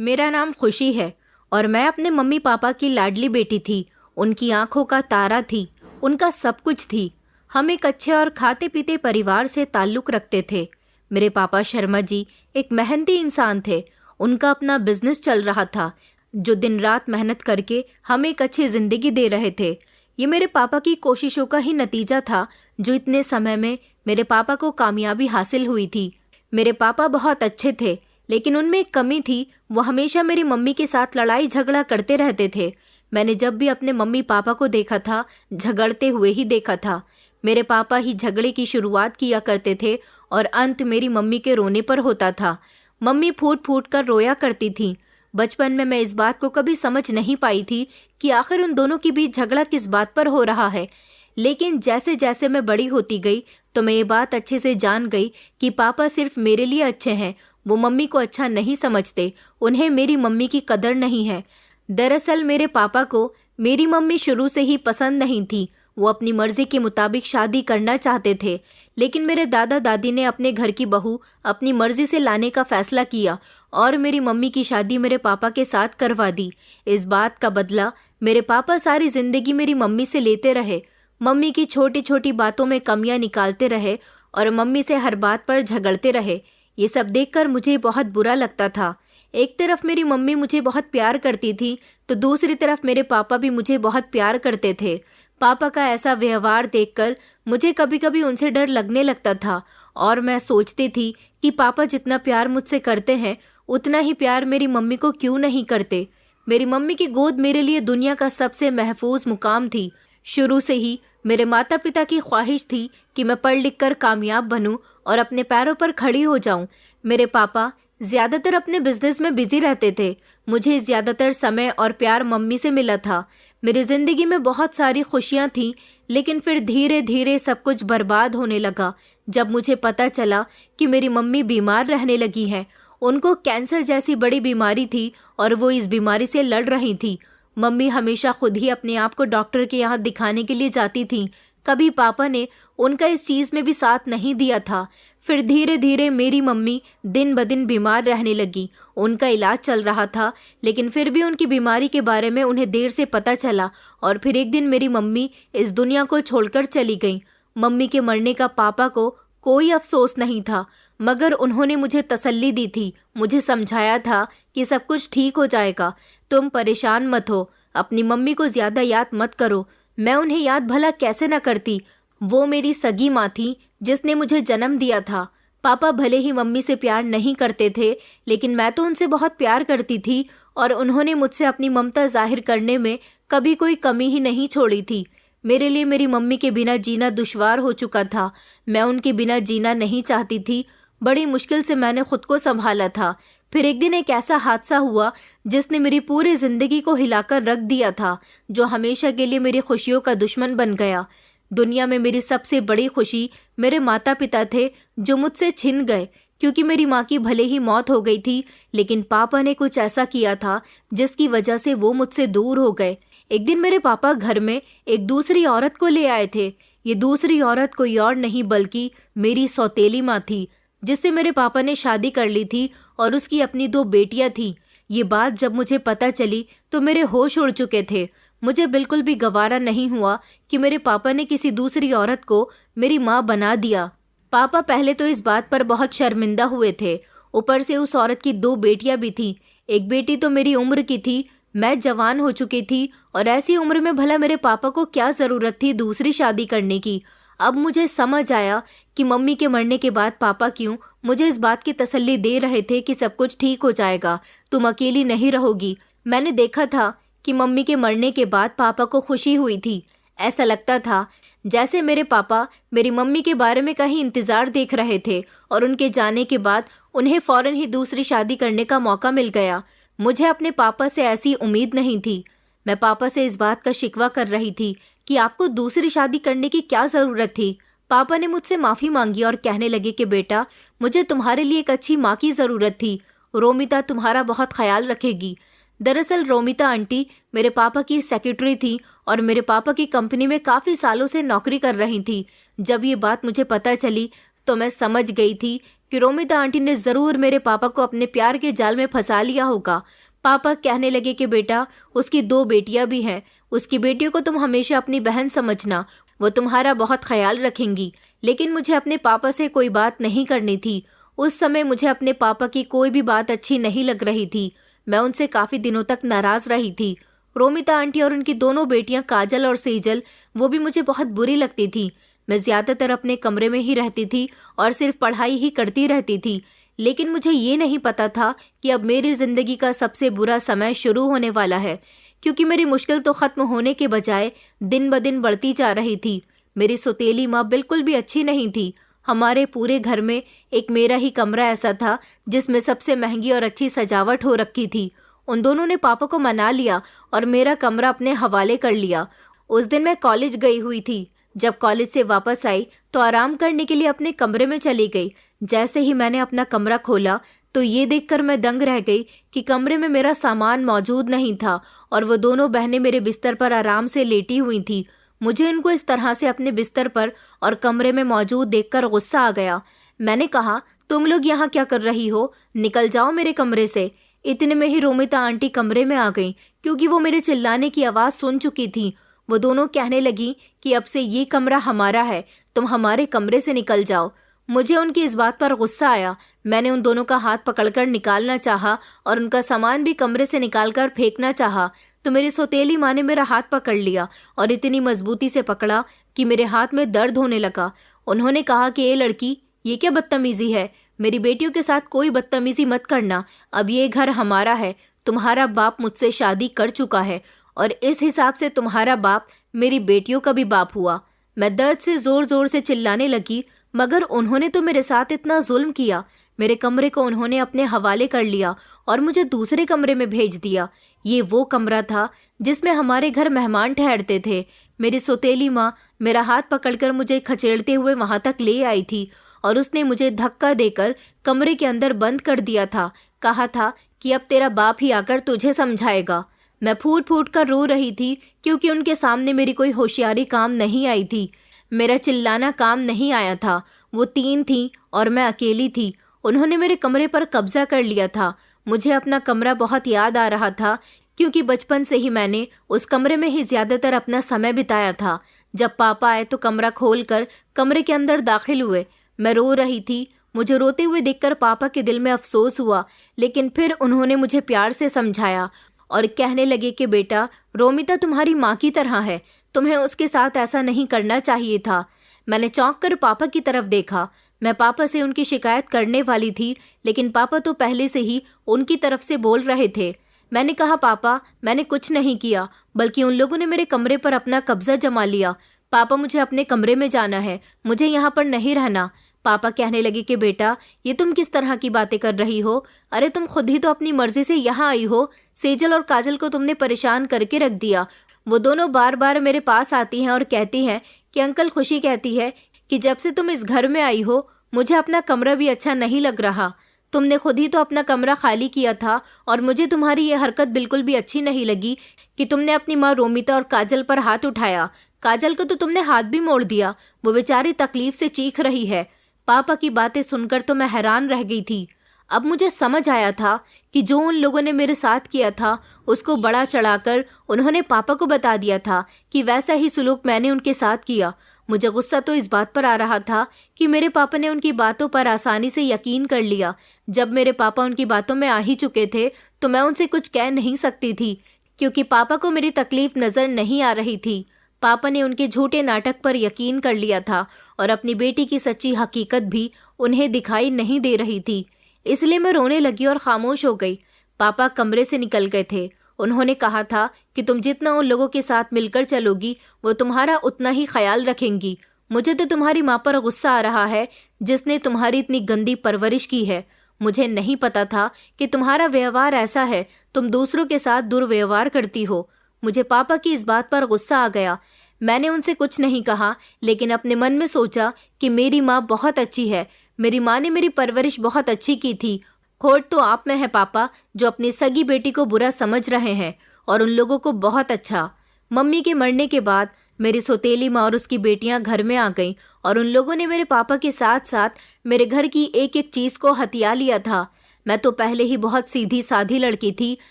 मेरा नाम खुशी है और मैं अपने मम्मी पापा की लाडली बेटी थी। उनकी आंखों का तारा थी, उनका सब कुछ थी। हम एक अच्छे और खाते पीते परिवार से ताल्लुक रखते थे। मेरे पापा शर्मा जी एक मेहनती इंसान थे। उनका अपना बिजनेस चल रहा था जो दिन रात मेहनत करके हमें एक अच्छी जिंदगी दे रहे थे। ये मेरे पापा की कोशिशों का ही नतीजा था जो इतने समय में मेरे पापा को कामयाबी हासिल हुई थी। मेरे पापा बहुत अच्छे थे, लेकिन उनमें एक कमी थी। वो हमेशा मेरी मम्मी के साथ लड़ाई झगड़ा करते रहते थे। मैंने जब भी अपने मम्मी पापा को देखा था, झगड़ते हुए ही देखा था। मेरे पापा ही झगड़े की शुरुआत किया करते थे और अंत मेरी मम्मी के रोने पर होता था। मम्मी फूट फूट कर रोया करती थी। बचपन में मैं इस बात को कभी समझ नहीं पाई थी कि आखिर उन दोनों के बीच झगड़ा किस बात पर हो रहा है। लेकिन जैसे जैसे मैं बड़ी होती गई तो मैं ये बात अच्छे से जान गई कि पापा सिर्फ मेरे लिए अच्छे हैं। वो मम्मी को अच्छा नहीं समझते, उन्हें मेरी मम्मी की कदर नहीं है। दरअसल मेरे पापा को मेरी मम्मी शुरू से ही पसंद नहीं थी। वो अपनी मर्जी के मुताबिक शादी करना चाहते थे, लेकिन मेरे दादा दादी ने अपने घर की बहू अपनी मर्जी से लाने का फैसला किया और मेरी मम्मी की शादी मेरे पापा के साथ करवा दी। इस बात का बदला मेरे पापा सारी जिंदगी मेरी मम्मी से लेते रहे। मम्मी की छोटी छोटी बातों में कमियां निकालते रहे और मम्मी से हर बात पर झगड़ते रहे। ये सब देखकर मुझे बहुत बुरा लगता था। एक तरफ मेरी मम्मी मुझे बहुत प्यार करती थी तो दूसरी तरफ मेरे पापा भी मुझे बहुत प्यार करते थे। पापा का ऐसा व्यवहार देखकर मुझे कभी कभी उनसे डर लगने लगता था और मैं सोचती थी कि पापा जितना प्यार मुझसे करते हैं उतना ही प्यार मेरी मम्मी को क्यों नहीं करते। मेरी मम्मी की गोद मेरे लिए दुनिया का सबसे महफूज मुकाम थी। शुरू से ही मेरे माता पिता की ख्वाहिश थी कि मैं पढ़ लिख कर कामयाब बनूं और अपने पैरों पर खड़ी हो जाऊं। मेरे पापा ज्यादातर अपने बिजनेस में बिजी रहते थे। मुझे ज्यादातर समय और प्यार मम्मी से मिला था। मेरी जिंदगी में बहुत सारी खुशियां थीं, लेकिन फिर धीरे धीरे सब कुछ बर्बाद होने लगा जब मुझे पता चला कि मेरी मम्मी बीमार रहने लगी हैं। उनको कैंसर जैसी बड़ी बीमारी थी और वो इस बीमारी से लड़ रही थी। मम्मी हमेशा खुद ही अपने आप को डॉक्टर के यहाँ दिखाने के लिए जाती थी। कभी पापा ने उनका इस चीज में भी साथ नहीं दिया था। फिर धीरे धीरे मेरी मम्मी दिन ब दिन बीमार रहने लगी। उनका इलाज चल रहा था, लेकिन फिर भी उनकी बीमारी के बारे में उन्हें देर से पता चला और फिर एक दिन मेरी मम्मी इस दुनिया को छोड़कर चली गई। मम्मी के मरने का पापा को कोई अफसोस नहीं था, मगर उन्होंने मुझे तसल्ली दी थी। मुझे समझाया था कि सब कुछ ठीक हो जाएगा, तुम परेशान मत हो, अपनी मम्मी को ज्यादा याद मत करो। मैं उन्हें याद भला कैसे न करती। वो मेरी सगी माँ थी जिसने मुझे जन्म दिया था। पापा भले ही मम्मी से प्यार नहीं करते थे, लेकिन मैं तो उनसे बहुत प्यार करती थी और उन्होंने मुझसे अपनी ममता जाहिर करने में कभी कोई कमी ही नहीं छोड़ी थी। मेरे लिए मेरी मम्मी के बिना जीना दुश्वार हो चुका था। मैं उनके बिना जीना नहीं चाहती थी। बड़ी मुश्किल से मैंने खुद को संभाला था। फिर एक दिन एक ऐसा हादसा हुआ जिसने मेरी पूरी जिंदगी को हिलाकर रख दिया था, जो हमेशा के लिए मेरी खुशियों का दुश्मन बन गया। दुनिया में मेरी सबसे बड़ी खुशी मेरे माता पिता थे, जो मुझसे छिन गए, क्योंकि मेरी माँ की भले ही मौत हो गई थी, लेकिन पापा ने कुछ ऐसा किया था जिसकी वजह से वो मुझसे दूर हो गए। एक दिन मेरे पापा घर में एक दूसरी औरत को ले आए थे। ये दूसरी औरत कोई और नहीं बल्कि मेरी सौतेली माँ थी, जिससे मेरे पापा ने शादी कर ली थी और उसकी अपनी 2 बेटियां थीं। ये बात जब मुझे पता चली तो मेरे होश उड़ चुके थे। मुझे बिल्कुल भी गवारा नहीं हुआ कि मेरे पापा ने किसी दूसरी औरत को मेरी माँ बना दिया। पापा पहले तो इस बात पर बहुत शर्मिंदा हुए थे, ऊपर से उस औरत की 2 बेटियां भी थीं। एक बेटी तो मेरी उम्र की थी, मैं जवान हो चुकी थी और ऐसी उम्र में भला मेरे पापा को क्या जरूरत थी दूसरी शादी करने की। अब मुझे समझ आया कि मम्मी के मरने के बाद पापा क्यों मुझे इस बात की तसल्ली दे रहे थे कि सब कुछ ठीक हो जाएगा, तुम अकेली नहीं रहोगी। मैंने देखा था कि मम्मी के मरने के बाद पापा को खुशी हुई थी। ऐसा लगता था जैसे मेरे पापा मेरी मम्मी के बारे में कहीं इंतजार देख रहे थे और उनके जाने के बाद उन्हें फौरन ही दूसरी शादी करने का मौका मिल गया। मुझे अपने पापा से ऐसी उम्मीद नहीं थी। मैं पापा से इस बात का शिकवा कर रही थी कि आपको दूसरी शादी करने की क्या जरूरत थी। पापा ने मुझसे माफी मांगी और कहने लगे कि बेटा, मुझे तुम्हारे लिए एक अच्छी माँ की जरूरत थी। रोमिता तुम्हारा बहुत ख्याल रखेगी। दरअसल रोमिता आंटी मेरे पापा की सेक्रेटरी थी और मेरे पापा की कंपनी में काफी सालों से नौकरी कर रही थी। जब ये बात मुझे पता चली तो मैं समझ गई थी कि रोमिता आंटी ने ज़रूर मेरे पापा को अपने प्यार के जाल में फंसा लिया होगा। पापा कहने लगे कि बेटा, उसकी 2 बेटियां भी हैं, उसकी बेटियों को तुम हमेशा अपनी बहन समझना, वो तुम्हारा बहुत ख्याल रखेंगी। लेकिन मुझे अपने पापा से कोई बात नहीं करनी थी। उस समय मुझे अपने पापा की कोई भी बात अच्छी नहीं लग रही थी। मैं उनसे काफ़ी दिनों तक नाराज़ रही थी। रोमिता आंटी और उनकी दोनों बेटियां काजल और सेजल, वो भी मुझे बहुत बुरी लगती थी। मैं ज़्यादातर अपने कमरे में ही रहती थी और सिर्फ पढ़ाई ही करती रहती थी। लेकिन मुझे ये नहीं पता था कि अब मेरी ज़िंदगी का सबसे बुरा समय शुरू होने वाला है, क्योंकि मेरी मुश्किल तो ख़त्म होने के बजाय दिन ब दिन बढ़ती जा रही थी। मेरी सौतेली माँ बिल्कुल भी अच्छी नहीं थी। हमारे पूरे घर में एक मेरा ही कमरा ऐसा था जिसमें सबसे महंगी और अच्छी सजावट हो रखी थी। उन दोनों ने पापा को मना लिया और मेरा कमरा अपने हवाले कर लिया। उस दिन मैं कॉलेज गई हुई थी। जब कॉलेज से वापस आई तो आराम करने के लिए अपने कमरे में चली गई। जैसे ही मैंने अपना कमरा खोला तो ये देखकर मैं दंग रह गई कि कमरे में मेरा सामान मौजूद नहीं था और वो दोनों बहनें मेरे बिस्तर पर आराम से लेटी हुई थी। मुझे इनको इस तरह से अपने बिस्तर पर और कमरे में मौजूद देखकर गुस्सा आ गया। मैंने कहा, तुम लोग यहाँ क्या कर रही हो? निकल जाओ मेरे कमरे से। इतने में ही रोमिता आंटी कमरे में आ गईं, क्योंकि वो मेरे चिल्लाने की आवाज़ सुन चुकी थी। वो दोनों कहने लगी कि अब से ये कमरा हमारा है, तुम हमारे कमरे से निकल जाओ। मुझे उनकी इस बात पर गुस्सा आया। मैंने उन दोनों का हाथ पकड़कर निकालना चाहा और उनका सामान भी कमरे से निकालकर फेंकना चाहा, तो मेरी सौतेली माँ ने मेरा हाथ पकड़ लिया और इतनी मजबूती से पकड़ा कि मेरे हाथ में दर्द होने लगा। उन्होंने कहा कि ए लड़की, ये क्या बदतमीजी है? मेरी बेटियों के साथ कोई बदतमीजी मत करना। अब ये घर हमारा है। तुम्हारा बाप मुझसे शादी कर चुका है और इस हिसाब से तुम्हारा बाप मेरी बेटियों का भी बाप हुआ। मैं दर्द से जोर जोर से चिल्लाने लगी, मगर उन्होंने तो मेरे साथ इतना जुल्म किया। मेरे कमरे को उन्होंने अपने हवाले कर लिया और मुझे दूसरे कमरे में भेज दिया। ये वो कमरा था जिसमें हमारे घर मेहमान ठहरते थे। मेरी सौतेली माँ मेरा हाथ पकड़कर मुझे खचेड़ते हुए वहां तक ले आई थी और उसने मुझे धक्का देकर कमरे के अंदर बंद कर दिया था। कहा था कि अब तेरा बाप ही आकर तुझे समझाएगा। मैं फूट फूट कर रो रही थी, क्योंकि उनके सामने मेरी कोई होशियारी काम नहीं आई थी। मेरा चिल्लाना काम नहीं आया था। वो 3 थी और मैं अकेली थी। उन्होंने मेरे कमरे पर कब्जा कर लिया था। मुझे अपना कमरा बहुत याद आ रहा था, क्योंकि बचपन से ही मैंने उस कमरे में ही ज्यादातर अपना समय बिताया था। जब पापा आए तो कमरा खोलकर कमरे के अंदर दाखिल हुए। मैं रो रही थी। मुझे रोते हुए देखकर पापा के दिल में अफसोस हुआ, लेकिन फिर उन्होंने मुझे प्यार से समझाया और कहने लगे कि बेटा, रोमिता तुम्हारी माँ की तरह है, तुम्हें उसके साथ ऐसा नहीं करना चाहिए था। मैंने चौंक कर पापा की तरफ देखा। मैं पापा से उनकी शिकायत करने वाली थी, लेकिन पापा तो पहले से ही उनकी तरफ से बोल रहे थे। मैंने कहा, पापा, मैंने कुछ नहीं किया, बल्कि उन लोगों ने मेरे कमरे पर अपना कब्जा जमा लिया। पापा, मुझे अपने कमरे में जाना है, मुझे यहाँ पर नहीं रहना। पापा कहने लगे कि बेटा, ये तुम किस तरह की बातें कर रही हो? अरे तुम खुद ही तो अपनी मर्जी से यहाँ आई हो। सेजल और काजल को तुमने परेशान करके रख दिया। वो दोनों बार बार मेरे पास आती हैं और कहती हैं कि अंकल, खुशी कहती है कि जब से तुम इस घर में आई हो, मुझे अपना कमरा भी अच्छा नहीं लग रहा। तुमने खुद ही तो अपना कमरा खाली किया था और मुझे तुम्हारी ये हरकत बिल्कुल भी अच्छी नहीं लगी कि तुमने अपनी माँ रोमिता और काजल पर हाथ उठाया। काजल को तो तुमने हाथ भी मोड़ दिया, वो बेचारी तकलीफ से चीख रही है। पापा की बातें सुनकर तो मैं हैरान रह गई थी। अब मुझे समझ आया था कि जो उन लोगों ने मेरे साथ किया था, उसको बड़ा चढ़ाकर उन्होंने पापा को बता दिया था कि वैसा ही सुलूक मैंने उनके साथ किया। मुझे गुस्सा तो इस बात पर आ रहा था कि मेरे पापा ने उनकी बातों पर आसानी से यकीन कर लिया। जब मेरे पापा उनकी बातों में आ ही चुके थे तो मैं उनसे कुछ कह नहीं सकती थी, क्योंकि पापा को मेरी तकलीफ नजर नहीं आ रही थी। पापा ने उनके झूठे नाटक पर यकीन कर लिया था और अपनी बेटी की सच्ची हकीकत भी उन्हें दिखाई नहीं दे रही थी। इसलिए मैं रोने लगी और खामोश हो गई। पापा कमरे से निकल गए थे। उन्होंने कहा था कि तुम जितना उन लोगों के साथ मिलकर चलोगी, वो तुम्हारा उतना ही ख्याल रखेंगी। मुझे तो तुम्हारी माँ पर गुस्सा आ रहा है, जिसने तुम्हारी इतनी गंदी परवरिश की है। मुझे नहीं पता था कि तुम्हारा व्यवहार ऐसा है, तुम दूसरों के साथ दुर्व्यवहार करती हो। मुझे पापा की इस बात पर गुस्सा आ गया। मैंने उनसे कुछ नहीं कहा, लेकिन अपने मन में सोचा कि मेरी माँ बहुत अच्छी है। मेरी माँ ने मेरी परवरिश बहुत अच्छी की थी। खोट तो आप में है पापा, जो अपनी सगी बेटी को बुरा समझ रहे हैं और उन लोगों को बहुत अच्छा। मम्मी के मरने के बाद मेरी सौतेली माँ और उसकी बेटियां घर में आ गईं और उन लोगों ने मेरे पापा के साथ साथ मेरे घर की एक एक चीज को हथिया लिया था। मैं तो पहले ही बहुत सीधी साधी लड़की थी,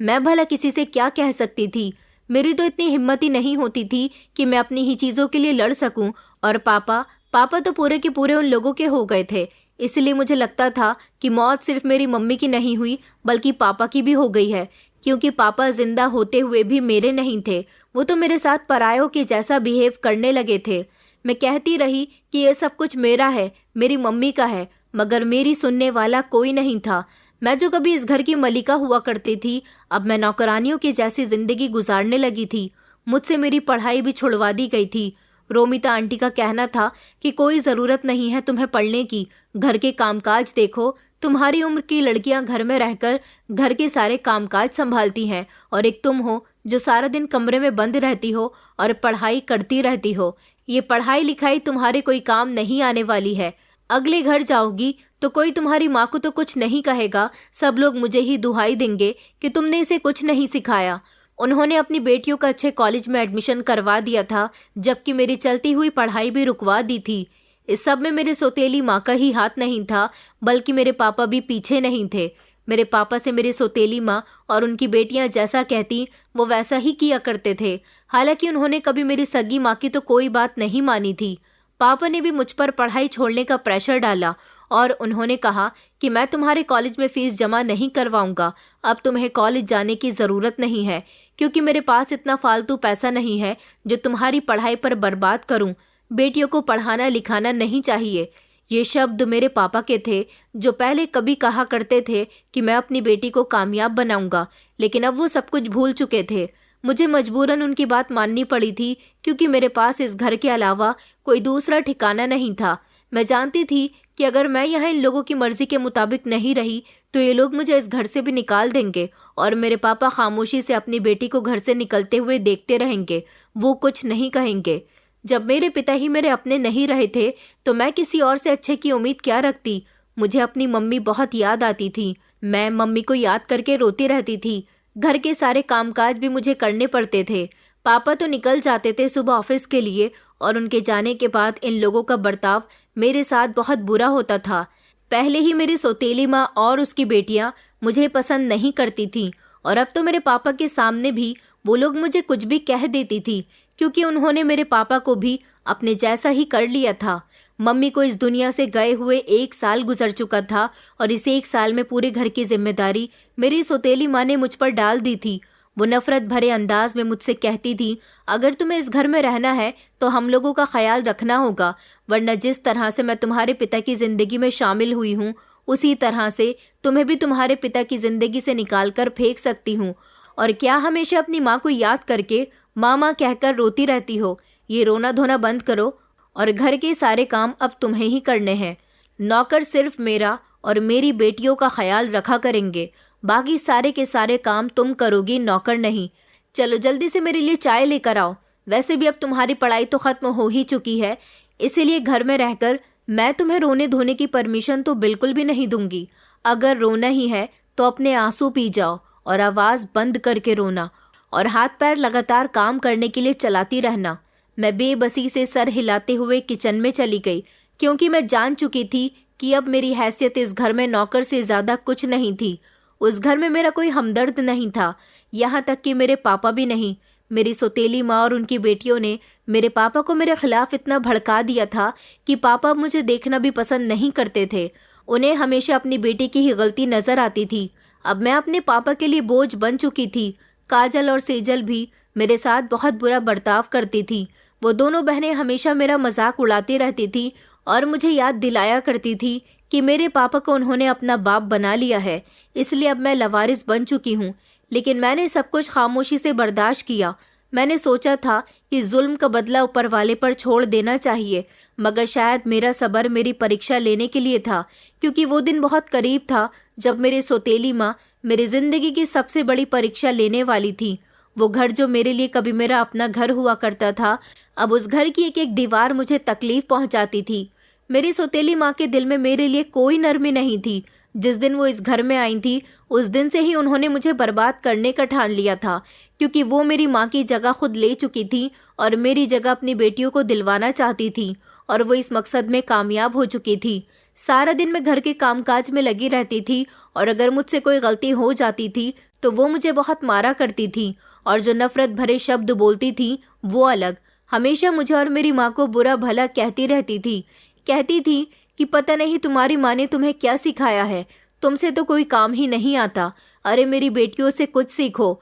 मैं भला किसी से क्या कह सकती थी। मेरी तो इतनी हिम्मत ही नहीं होती थी कि मैं अपनी ही चीजों के लिए लड़ सकूं। और पापा पापा तो पूरे के पूरे उन लोगों के हो गए थे। इसलिए मुझे लगता था कि मौत सिर्फ मेरी मम्मी की नहीं हुई बल्कि पापा की भी हो गई है, क्योंकि पापा जिंदा होते हुए भी मेरे नहीं थे। वो तो मेरे साथ परायों के जैसा बिहेव करने लगे थे। मैं कहती रही कि ये सब कुछ मेरा है, मेरी मम्मी का है, मगर मेरी सुनने वाला कोई नहीं था। मैं जो कभी इस घर की मलिका हुआ करती थी, अब मैं नौकरानियों की जैसी जिंदगी गुजारने लगी थी। मुझसे मेरी पढ़ाई भी छुड़वा दी गई थी। रोमिता आंटी का कहना था कि कोई ज़रूरत नहीं है तुम्हें पढ़ने की, घर के कामकाज देखो। तुम्हारी उम्र की लड़कियां घर में रहकर घर के सारे कामकाज संभालती हैं, और एक तुम हो जो सारा दिन कमरे में बंद रहती हो और पढ़ाई करती रहती हो। ये पढ़ाई लिखाई तुम्हारे कोई काम नहीं आने वाली है। अगले घर जाओगी तो कोई तुम्हारी माँ को तो कुछ नहीं कहेगा, सब लोग मुझे ही दुहाई देंगे कि तुमने इसे कुछ नहीं सिखाया। उन्होंने अपनी बेटियों का अच्छे कॉलेज में एडमिशन करवा दिया था, जबकि मेरी चलती हुई पढ़ाई भी रुकवा दी थी। इस सब में मेरे सौतेली माँ का ही हाथ नहीं था, बल्कि मेरे पापा भी पीछे नहीं थे। मेरे पापा से मेरी सौतेली माँ और उनकी बेटियां जैसा कहती वो वैसा ही किया करते थे। हालांकि उन्होंने कभी मेरी सगी माँ की तो कोई बात नहीं मानी थी। पापा ने भी मुझ पर पढ़ाई छोड़ने का प्रेशर डाला और उन्होंने कहा कि मैं तुम्हारे कॉलेज में फीस जमा नहीं करवाऊंगा। अब तुम्हें कॉलेज जाने की ज़रूरत नहीं है, क्योंकि मेरे पास इतना फालतू पैसा नहीं है जो तुम्हारी पढ़ाई पर बर्बाद करूं। बेटियों को पढ़ाना लिखाना नहीं चाहिए। ये शब्द मेरे पापा के थे, जो पहले कभी कहा करते थे कि मैं अपनी बेटी को कामयाब बनाऊंगा, लेकिन अब वो सब कुछ भूल चुके थे। मुझे मजबूरन उनकी बात माननी पड़ी थी, क्योंकि मेरे पास इस घर के अलावा कोई दूसरा ठिकाना नहीं था। मैं जानती थी कि अगर मैं यहाँ इन लोगों की मर्जी के मुताबिक नहीं रही तो ये लोग मुझे इस घर से भी निकाल देंगे, और मेरे पापा खामोशी से अपनी बेटी को घर से निकलते हुए देखते रहेंगे। वो कुछ नहीं कहेंगे। जब मेरे पिता ही मेरे अपने नहीं रहे थे तो मैं किसी और से अच्छे की उम्मीद क्या रखती। मुझे अपनी मम्मी बहुत याद आती थी। मैं मम्मी को याद करके रोती रहती थी। घर के सारे कामकाज भी मुझे करने पड़ते थे। पापा तो निकल जाते थे सुबह ऑफिस के लिए, और उनके जाने के बाद इन लोगों का बर्ताव मेरे साथ बहुत बुरा होता था। पहले ही मेरी सौतेली माँ और उसकी बेटियां मुझे पसंद नहीं करती थीं, और अब तो मेरे पापा के सामने भी वो लोग मुझे कुछ भी कह देती थी, क्योंकि उन्होंने मेरे पापा को भी अपने जैसा ही कर लिया था। मम्मी को इस दुनिया से गए हुए 1 साल गुजर चुका था, और इस 1 साल में पूरे घर की जिम्मेदारी मेरी सौतेली माँ ने मुझ पर डाल दी थी। वो नफरत भरे अंदाज में मुझसे कहती थी, अगर तुम्हें इस घर में रहना है तो हम लोगों का ख्याल रखना होगा, वरना जिस तरह से मैं तुम्हारे पिता की जिंदगी में शामिल हुई हूँ उसी तरह से तुम्हें भी तुम्हारे पिता की जिंदगी से निकाल कर फेंक सकती हूँ। और क्या हमेशा अपनी माँ को याद करके माँ माँ कहकर रोती रहती हो? ये रोना धोना बंद करो, और घर के सारे काम अब तुम्हें ही करने हैं। नौकर सिर्फ मेरा और मेरी बेटियों का ख्याल रखा करेंगे, बाकी सारे के सारे काम तुम करोगी, नौकर नहीं। चलो जल्दी से मेरे लिए चाय लेकर आओ। वैसे भी अब तुम्हारी पढ़ाई तो खत्म हो ही चुकी है, इसीलिए घर में रहकर मैं तुम्हें रोने धोने की परमिशन तो बिल्कुल भी नहीं दूंगी। अगर रोना ही है तो अपने आंसू पी जाओ और आवाज़ बंद करके रोना, और हाथ पैर लगातार काम करने के लिए चलाती रहना। मैं बेबसी से सर हिलाते हुए किचन में चली गई, क्योंकि मैं जान चुकी थी कि अब मेरी हैसियत इस घर में नौकर से ज़्यादा कुछ नहीं थी। उस घर में मेरा कोई हमदर्द नहीं था, यहाँ तक कि मेरे पापा भी नहीं। मेरी सौतेली माँ और उनकी बेटियों ने मेरे पापा को मेरे खिलाफ इतना भड़का दिया था कि पापा मुझे देखना भी पसंद नहीं करते थे। उन्हें हमेशा अपनी बेटी की ही गलती नजर आती थी। अब मैं अपने पापा के लिए बोझ बन चुकी थी। काजल और सेजल भी मेरे साथ बहुत बुरा बर्ताव करती थी। वो दोनों बहनें हमेशा मेरा मजाक उड़ाती रहती थी और मुझे याद दिलाया करती थी कि मेरे पापा को उन्होंने अपना बाप बना लिया है, इसलिए अब मैं लवारिस बन चुकी हूँ। लेकिन मैंने सब कुछ खामोशी से बर्दाश्त किया। मैंने सोचा था कि जुल्म का बदला ऊपर वाले पर छोड़ देना चाहिए, मगर शायद मेरा सब्र मेरी परीक्षा लेने के लिए था, क्योंकि वो दिन बहुत करीब था जब मेरी सौतेली माँ मेरी जिंदगी की सबसे बड़ी परीक्षा लेने वाली थी। वो घर जो मेरे लिए कभी मेरा अपना घर हुआ करता था, अब उस घर की एक एक दीवार मुझे तकलीफ पहुंचाती थी। मेरी सौतेली माँ के दिल में मेरे लिए कोई नरमी नहीं थी। जिस दिन वो इस घर में आई थी उस दिन से ही उन्होंने मुझे बर्बाद करने का ठान लिया था, क्योंकि वो मेरी माँ की जगह खुद ले चुकी थी और मेरी जगह अपनी बेटियों को दिलवाना चाहती थी। और वो इस मकसद में कामयाब हो चुकी थी। सारा दिन मैं घर के कामकाज में लगी रहती थी और अगर मुझसे कोई गलती हो जाती थी तो वो मुझे बहुत मारा करती थी और जो नफरत भरे शब्द बोलती थी वो अलग। हमेशा मुझे और मेरी माँ को बुरा भला कहती रहती थी। कहती थी कि पता नहीं तुम्हारी माँ ने तुम्हें क्या सिखाया है, तुमसे तो कोई काम ही नहीं आता। अरे मेरी बेटियों से कुछ सीखो,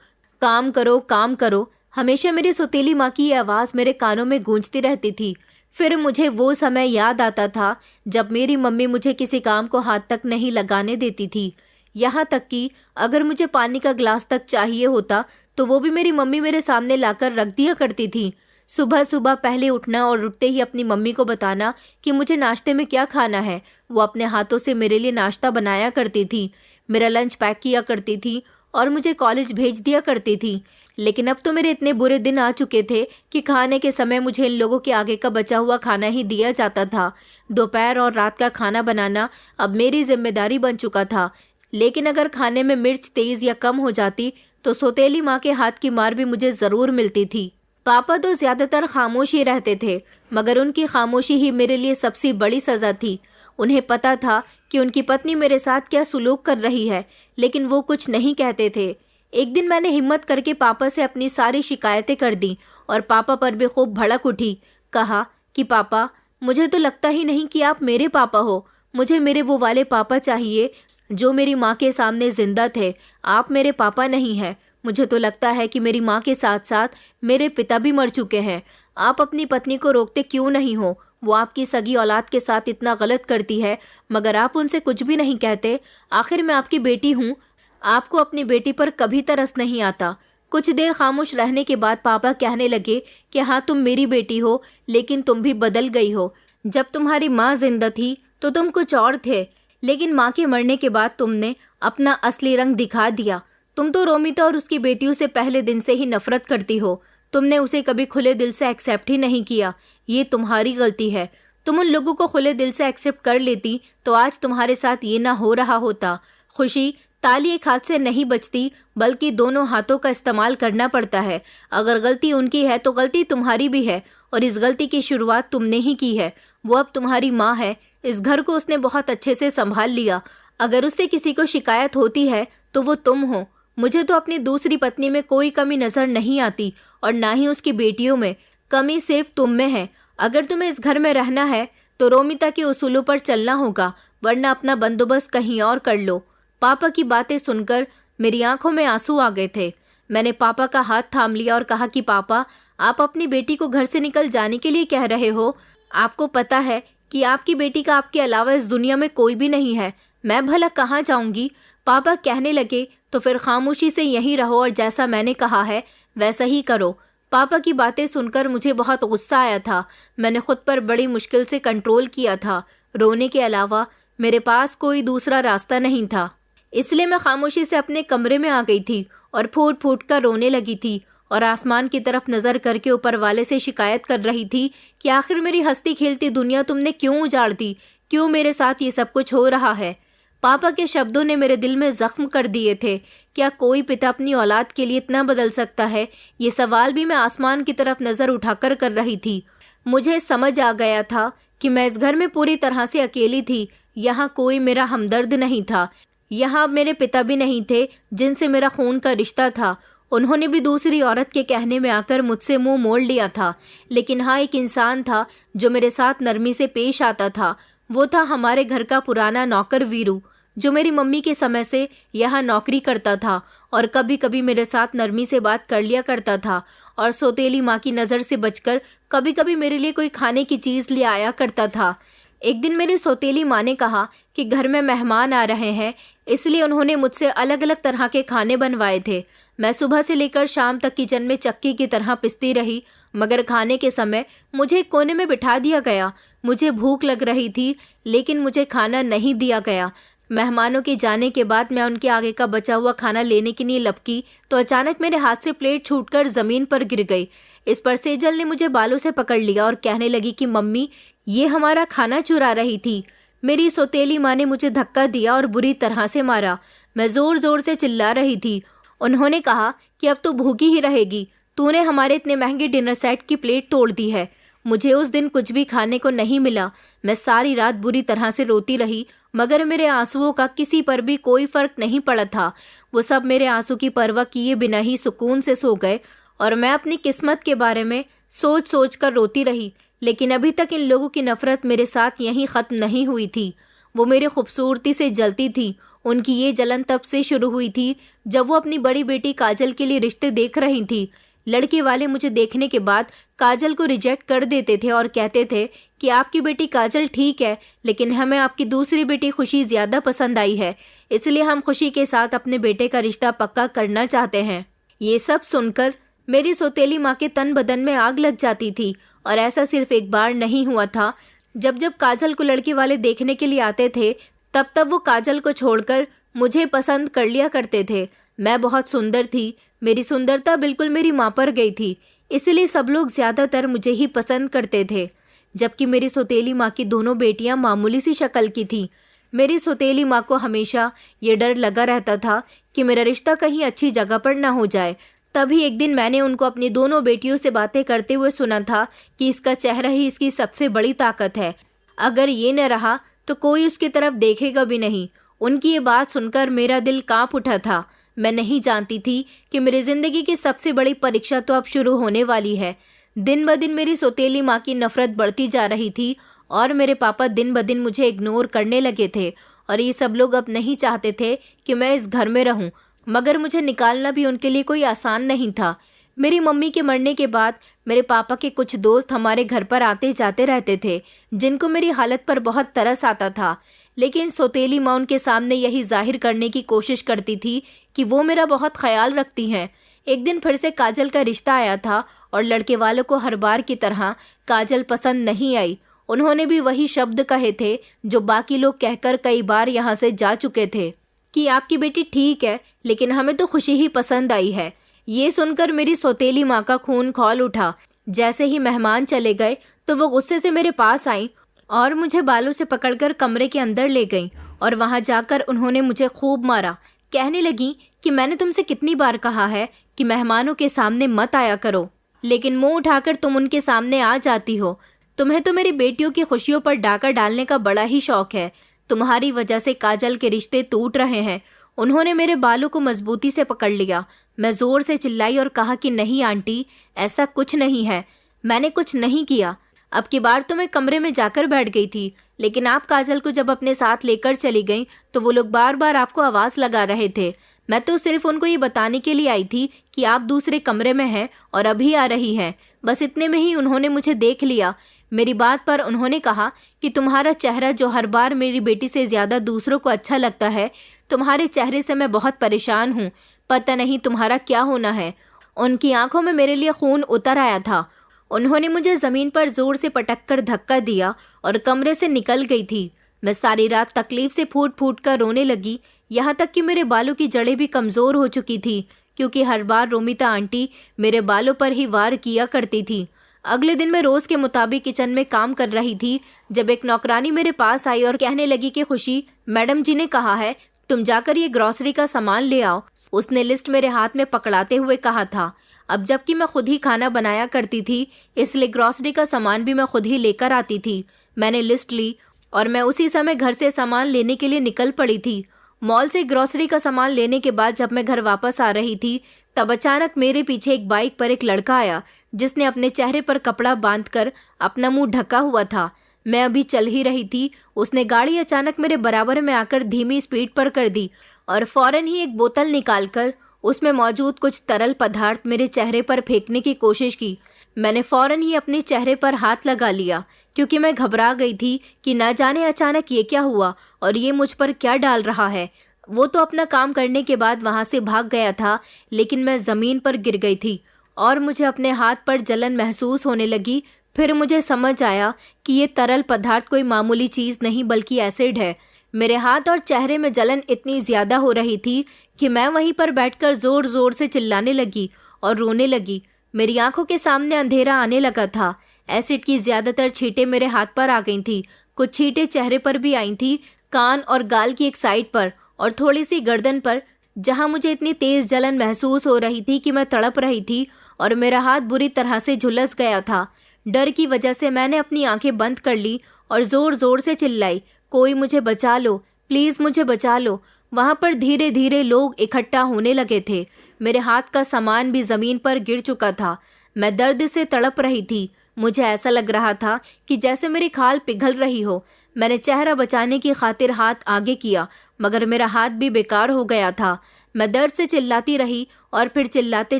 काम करो काम करो। हमेशा मेरी सौतेली माँ की ये आवाज़ मेरे कानों में गूंजती रहती थी। फिर मुझे वो समय याद आता था जब मेरी मम्मी मुझे किसी काम को हाथ तक नहीं लगाने देती थी। यहाँ तक कि अगर मुझे पानी का ग्लास तक चाहिए होता तो वो भी मेरी मम्मी मेरे सामने लाकर रख दिया करती थी। सुबह सुबह पहले उठना और उठते ही अपनी मम्मी को बताना कि मुझे नाश्ते में क्या खाना है। वो अपने हाथों से मेरे लिए नाश्ता बनाया करती थी, मेरा लंच पैक किया करती थी और मुझे कॉलेज भेज दिया करती थी। लेकिन अब तो मेरे इतने बुरे दिन आ चुके थे कि खाने के समय मुझे इन लोगों के आगे का बचा हुआ खाना ही दिया जाता था। दोपहर और रात का खाना बनाना अब मेरी जिम्मेदारी बन चुका था। लेकिन अगर खाने में मिर्च तेज या कम हो जाती तो सौतेली माँ के हाथ की मार भी मुझे ज़रूर मिलती थी। पापा तो ज़्यादातर खामोश ही रहते थे, मगर उनकी खामोशी ही मेरे लिए सबसे बड़ी सज़ा थी। उन्हें पता था कि उनकी पत्नी मेरे साथ क्या सुलूक कर रही है, लेकिन वो कुछ नहीं कहते थे। एक दिन मैंने हिम्मत करके पापा से अपनी सारी शिकायतें कर दी और पापा पर भी खूब भड़क उठी। कहा कि पापा, मुझे तो लगता ही नहीं कि आप मेरे पापा हो। मुझे मेरे वो वाले पापा चाहिए जो मेरी माँ के सामने जिंदा थे। आप मेरे पापा नहीं हैं। मुझे तो लगता है कि मेरी माँ के साथ साथ मेरे पिता भी मर चुके हैं। आप अपनी पत्नी को रोकते क्यों नहीं हो? वो आपकी सगी औलाद के साथ इतना गलत करती है, मगर आप उनसे कुछ भी नहीं कहते। आखिर मैं आपकी बेटी हूँ। आपको अपनी बेटी पर कभी तरस नहीं आता। कुछ देर खामोश रहने के बाद पापा कहने लगे कि हाँ, तुम मेरी बेटी हो, लेकिन तुम भी बदल गई हो। जब तुम्हारी माँ जिंदा थी तो तुम कुछ और थे, लेकिन माँ के मरने के बाद तुमने अपना असली रंग दिखा दिया। तुम तो रोमिता और उसकी बेटियों से पहले दिन से ही नफरत करती हो। तुमने उसे कभी खुले दिल से एक्सेप्ट ही नहीं किया। ये तुम्हारी गलती है। तुम उन लोगों को खुले दिल से एक्सेप्ट कर लेती तो आज तुम्हारे साथ ये ना हो रहा होता। खुशी ताली एक हाथ से नहीं बचती, बल्कि दोनों हाथों का इस्तेमाल करना पड़ता है। अगर गलती उनकी है तो गलती तुम्हारी भी है, और इस गलती की शुरुआत तुमने ही की है। वो अब तुम्हारी माँ है। इस घर को उसने बहुत अच्छे से संभाल लिया। अगर उससे किसी को शिकायत होती है तो वो तुम हो। मुझे तो अपनी दूसरी पत्नी में कोई कमी नजर नहीं आती और ना ही उसकी बेटियों में। कमी सिर्फ तुम में है। अगर तुम्हें इस घर में रहना है तो रोमिता के उसूलों पर चलना होगा, वरना अपना बंदोबस्त कहीं और कर लो। पापा की बातें सुनकर मेरी आंखों में आंसू आ गए थे। मैंने पापा का हाथ थाम लिया और कहा कि पापा, आप अपनी बेटी को घर से निकल जाने के लिए कह रहे हो। आपको पता है कि आपकी बेटी का आपके अलावा इस दुनिया में कोई भी नहीं है। मैं भला कहाँ जाऊंगी? पापा कहने लगे, तो फिर खामोशी से यहीं रहो और जैसा मैंने कहा है वैसा ही करो। पापा की बातें सुनकर मुझे बहुत गुस्सा आया था। मैंने खुद पर बड़ी मुश्किल से कंट्रोल किया था। रोने के अलावा मेरे पास कोई दूसरा रास्ता नहीं था। इसलिए मैं खामोशी से अपने कमरे में आ गई थी और फूट फूट कर रोने लगी थी और आसमान की तरफ नजर करके ऊपर वाले से शिकायत कर रही थी कि आखिर मेरी हंसती खेलती दुनिया तुमने क्यों उजाड़ दी? क्यों मेरे साथ ये सब कुछ हो रहा है? पापा के शब्दों ने मेरे दिल में जख्म कर दिए थे। क्या कोई पिता अपनी औलाद के लिए इतना बदल सकता है? ये सवाल भी मैं आसमान की तरफ नजर उठाकर कर रही थी। मुझे समझ आ गया था कि मैं इस घर में पूरी तरह से अकेली थी। यहाँ कोई मेरा हमदर्द नहीं था। यहाँ मेरे पिता भी नहीं थे जिनसे मेरा खून का रिश्ता था। उन्होंने भी दूसरी औरत के कहने में आकर मुझसे मुंह मोड़ लिया था। लेकिन हाँ, एक इंसान था जो मेरे साथ नरमी से पेश आता था। वो था हमारे घर का पुराना नौकर वीरू, जो मेरी मम्मी के समय से यहाँ नौकरी करता था और कभी कभी मेरे साथ नरमी से बात कर लिया करता था और सौतेली माँ की नज़र से बचकर कभी कभी मेरे लिए कोई खाने की चीज़ ले आया करता था। एक दिन मेरी सौतेली माँ ने कहा कि घर में मेहमान आ रहे हैं, इसलिए उन्होंने मुझसे अलग अलग तरह के खाने बनवाए थे। मैं सुबह से लेकर शाम तक किचन में चक्की की तरह पिसती रही, मगर खाने के समय मुझे एक कोने में बिठा दिया गया। मुझे भूख लग रही थी, लेकिन मुझे खाना नहीं दिया गया। मेहमानों के जाने के बाद मैं उनके आगे का बचा हुआ खाना लेने के लिए लपकी तो अचानक मेरे हाथ से प्लेट छूटकर जमीन पर गिर गई। इस पर सेजल ने मुझे बालों से पकड़ लिया और कहने लगी कि मम्मी, ये हमारा खाना चुरा रही थी। मेरी सौतेली माँ ने मुझे धक्का दिया और बुरी तरह से मारा। मैं जोर जोर से चिल्ला रही थी। उन्होंने कहा कि अब तो भूखी ही रहेगी, तूने हमारे इतने महंगे डिनर सेट की प्लेट तोड़ दी है। मुझे उस दिन कुछ भी खाने को नहीं मिला। मैं सारी रात बुरी तरह से रोती रही, मगर मेरे आंसुओं का किसी पर भी कोई फर्क नहीं पड़ा था। वो सब मेरे आंसू की परवाह किए बिना ही सुकून से सो गए और मैं अपनी किस्मत के बारे में सोच सोच कर रोती रही। लेकिन अभी तक इन लोगों की नफरत मेरे साथ यहीं ख़त्म नहीं हुई थी। वो मेरी खूबसूरती से जलती थी। उनकी ये जलन तब से शुरू हुई थी जब वो अपनी बड़ी बेटी काजल के लिए रिश्ते देख रही थी। लड़के वाले मुझे देखने के बाद काजल को रिजेक्ट कर देते थे और कहते थे कि आपकी बेटी काजल ठीक है, लेकिन हमें आपकी दूसरी बेटी खुशी ज़्यादा पसंद आई है, इसलिए हम खुशी के साथ अपने बेटे का रिश्ता पक्का करना चाहते हैं। ये सब सुनकर मेरी सौतेली माँ के तन बदन में आग लग जाती थी। और ऐसा सिर्फ एक बार नहीं हुआ था। जब जब काजल को लड़के वाले देखने के लिए आते थे, तब तब वो काजल को छोड़कर मुझे पसंद कर लिया करते थे। मैं बहुत सुंदर थी। मेरी सुंदरता बिल्कुल मेरी माँ पर गई थी, इसलिए सब लोग ज़्यादातर मुझे ही पसंद करते थे। जबकि मेरी सौतेली माँ की दोनों बेटियाँ मामूली सी शक्ल की थीं। मेरी सौतेली माँ को हमेशा ये डर लगा रहता था कि मेरा रिश्ता कहीं अच्छी जगह पर ना हो जाए। तभी एक दिन मैंने उनको अपनी दोनों बेटियों से बातें करते हुए सुना था कि इसका चेहरा ही इसकी सबसे बड़ी ताकत है। अगर ये न रहा तो कोई उसकी तरफ देखेगा भी नहीं। उनकी ये बात सुनकर मेरा दिल कांप उठा था। मैं नहीं जानती थी कि मेरी ज़िंदगी की सबसे बड़ी परीक्षा तो अब शुरू होने वाली है। दिन ब दिन मेरी सौतेली माँ की नफ़रत बढ़ती जा रही थी और मेरे पापा दिन ब दिन मुझे इग्नोर करने लगे थे। और ये सब लोग अब नहीं चाहते थे कि मैं इस घर में रहूं, मगर मुझे निकालना भी उनके लिए कोई आसान नहीं था। मेरी मम्मी के मरने के बाद मेरे पापा के कुछ दोस्त हमारे घर पर आते जाते रहते थे, जिनको मेरी हालत पर बहुत तरस आता था। लेकिन सौतेली माँ उनके सामने यही जाहिर करने की कोशिश करती थी कि वो मेरा बहुत ख्याल रखती हैं। एक दिन फिर से काजल का रिश्ता आया था और लड़के वालों को हर बार की तरह काजल पसंद नहीं आई। उन्होंने भी वही शब्द कहे थे जो बाकी लोग कहकर कई बार यहाँ से जा चुके थे कि आपकी बेटी ठीक है, लेकिन हमें तो खुशी ही पसंद आई है। ये सुनकर मेरी सौतेली माँ का खून खौल उठा। जैसे ही मेहमान चले गए तो वो गुस्से से मेरे पास आई और मुझे बालों से पकड़कर कमरे के अंदर ले गईं और वहां जाकर उन्होंने मुझे खूब मारा। कहने लगी कि मैंने तुमसे कितनी बार कहा है कि मेहमानों के सामने मत आया करो, लेकिन मुंह उठाकर तुम उनके सामने आ जाती हो। तुम्हें तो मेरी बेटियों की खुशियों पर डाका डालने का बड़ा ही शौक है। तुम्हारी वजह से काजल के रिश्ते टूट रहे हैं। उन्होंने मेरे बालों को मजबूती से पकड़ लिया। मैं जोर से चिल्लाई और कहा कि नहीं आंटी, ऐसा कुछ नहीं है, मैंने कुछ नहीं किया। अब की बार तो मैं कमरे में जाकर बैठ गई थी, लेकिन आप काजल को जब अपने साथ लेकर चली गईं तो वो लोग बार बार आपको आवाज़ लगा रहे थे। मैं तो सिर्फ उनको ये बताने के लिए आई थी कि आप दूसरे कमरे में हैं और अभी आ रही हैं। बस इतने में ही उन्होंने मुझे देख लिया। मेरी बात पर उन्होंने कहा कि तुम्हारा चेहरा जो हर बार मेरी बेटी से ज़्यादा दूसरों को अच्छा लगता है, तुम्हारे चेहरे से मैं बहुत परेशान हूँ। पता नहीं तुम्हारा क्या होना है। उनकी आंखों में मेरे लिए खून उतर आया था। उन्होंने मुझे ज़मीन पर जोर से पटक कर धक्का दिया और कमरे से निकल गई थी। मैं सारी रात तकलीफ से फूट फूट कर रोने लगी, यहाँ तक कि मेरे बालों की जड़ें भी कमज़ोर हो चुकी थी, क्योंकि हर बार रोमिता आंटी मेरे बालों पर ही वार किया करती थी। अगले दिन मैं रोज़ के मुताबिक किचन में काम कर रही थी जब एक नौकरानी मेरे पास आई और कहने लगी कि खुशी, मैडम जी ने कहा है तुम जाकर ये ग्रॉसरी का सामान ले आओ। उसने लिस्ट मेरे हाथ में पकड़ाते हुए कहा था। अब जबकि मैं खुद ही खाना बनाया करती थी, इसलिए ग्रॉसरी का सामान भी मैं खुद ही लेकर आती थी। मैंने लिस्ट ली और मैं उसी समय घर से सामान लेने के लिए निकल पड़ी थी। मॉल से ग्रॉसरी का सामान लेने के बाद जब मैं घर वापस आ रही थी, तब अचानक मेरे पीछे एक बाइक पर एक लड़का आया, जिसने अपने चेहरे पर कपड़ा बांधकर अपना मुंह ढका हुआ था। मैं अभी चल ही रही थी, उसने गाड़ी अचानक मेरे बराबर में आकर धीमी स्पीड पर कर दी और फौरन ही एक बोतल निकालकर उसमें मौजूद कुछ तरल पदार्थ मेरे चेहरे पर फेंकने की कोशिश की। मैंने फौरन ही अपने चेहरे पर हाथ लगा लिया, क्योंकि मैं घबरा गई थी कि न जाने अचानक ये क्या हुआ और ये मुझ पर क्या डाल रहा है। वो तो अपना काम करने के बाद वहाँ से भाग गया था, लेकिन मैं ज़मीन पर गिर गई थी और मुझे अपने हाथ पर जलन महसूस होने लगी। फिर मुझे समझ आया कि ये तरल पदार्थ कोई मामूली चीज़ नहीं बल्कि एसिड है। मेरे हाथ और चेहरे में जलन इतनी ज़्यादा हो रही थी कि मैं वहीं पर बैठकर ज़ोर ज़ोर से चिल्लाने लगी और रोने लगी। मेरी आंखों के सामने अंधेरा आने लगा था। एसिड की ज़्यादातर छींटें मेरे हाथ पर आ गई थी। कुछ छींटें चेहरे पर भी आई थी, कान और गाल की एक साइड पर और थोड़ी सी गर्दन पर, जहाँ मुझे इतनी तेज़ जलन महसूस हो रही थी कि मैं तड़प रही थी और मेरा हाथ बुरी तरह से झुलस गया था। डर की वजह से मैंने अपनी आंखें बंद कर ली और जोर जोर से चिल्लाई, कोई मुझे बचा लो, प्लीज मुझे बचा लो। वहां पर धीरे धीरे लोग इकट्ठा होने लगे थे। मेरे हाथ का सामान भी जमीन पर गिर चुका था। मैं दर्द से तड़प रही थी। मुझे ऐसा लग रहा था कि जैसे मेरी खाल पिघल रही हो। मैंने चेहरा बचाने की खातिर हाथ आगे किया, मगर मेरा हाथ भी बेकार हो गया था। मैं दर्द से चिल्लाती रही और फिर चिल्लाते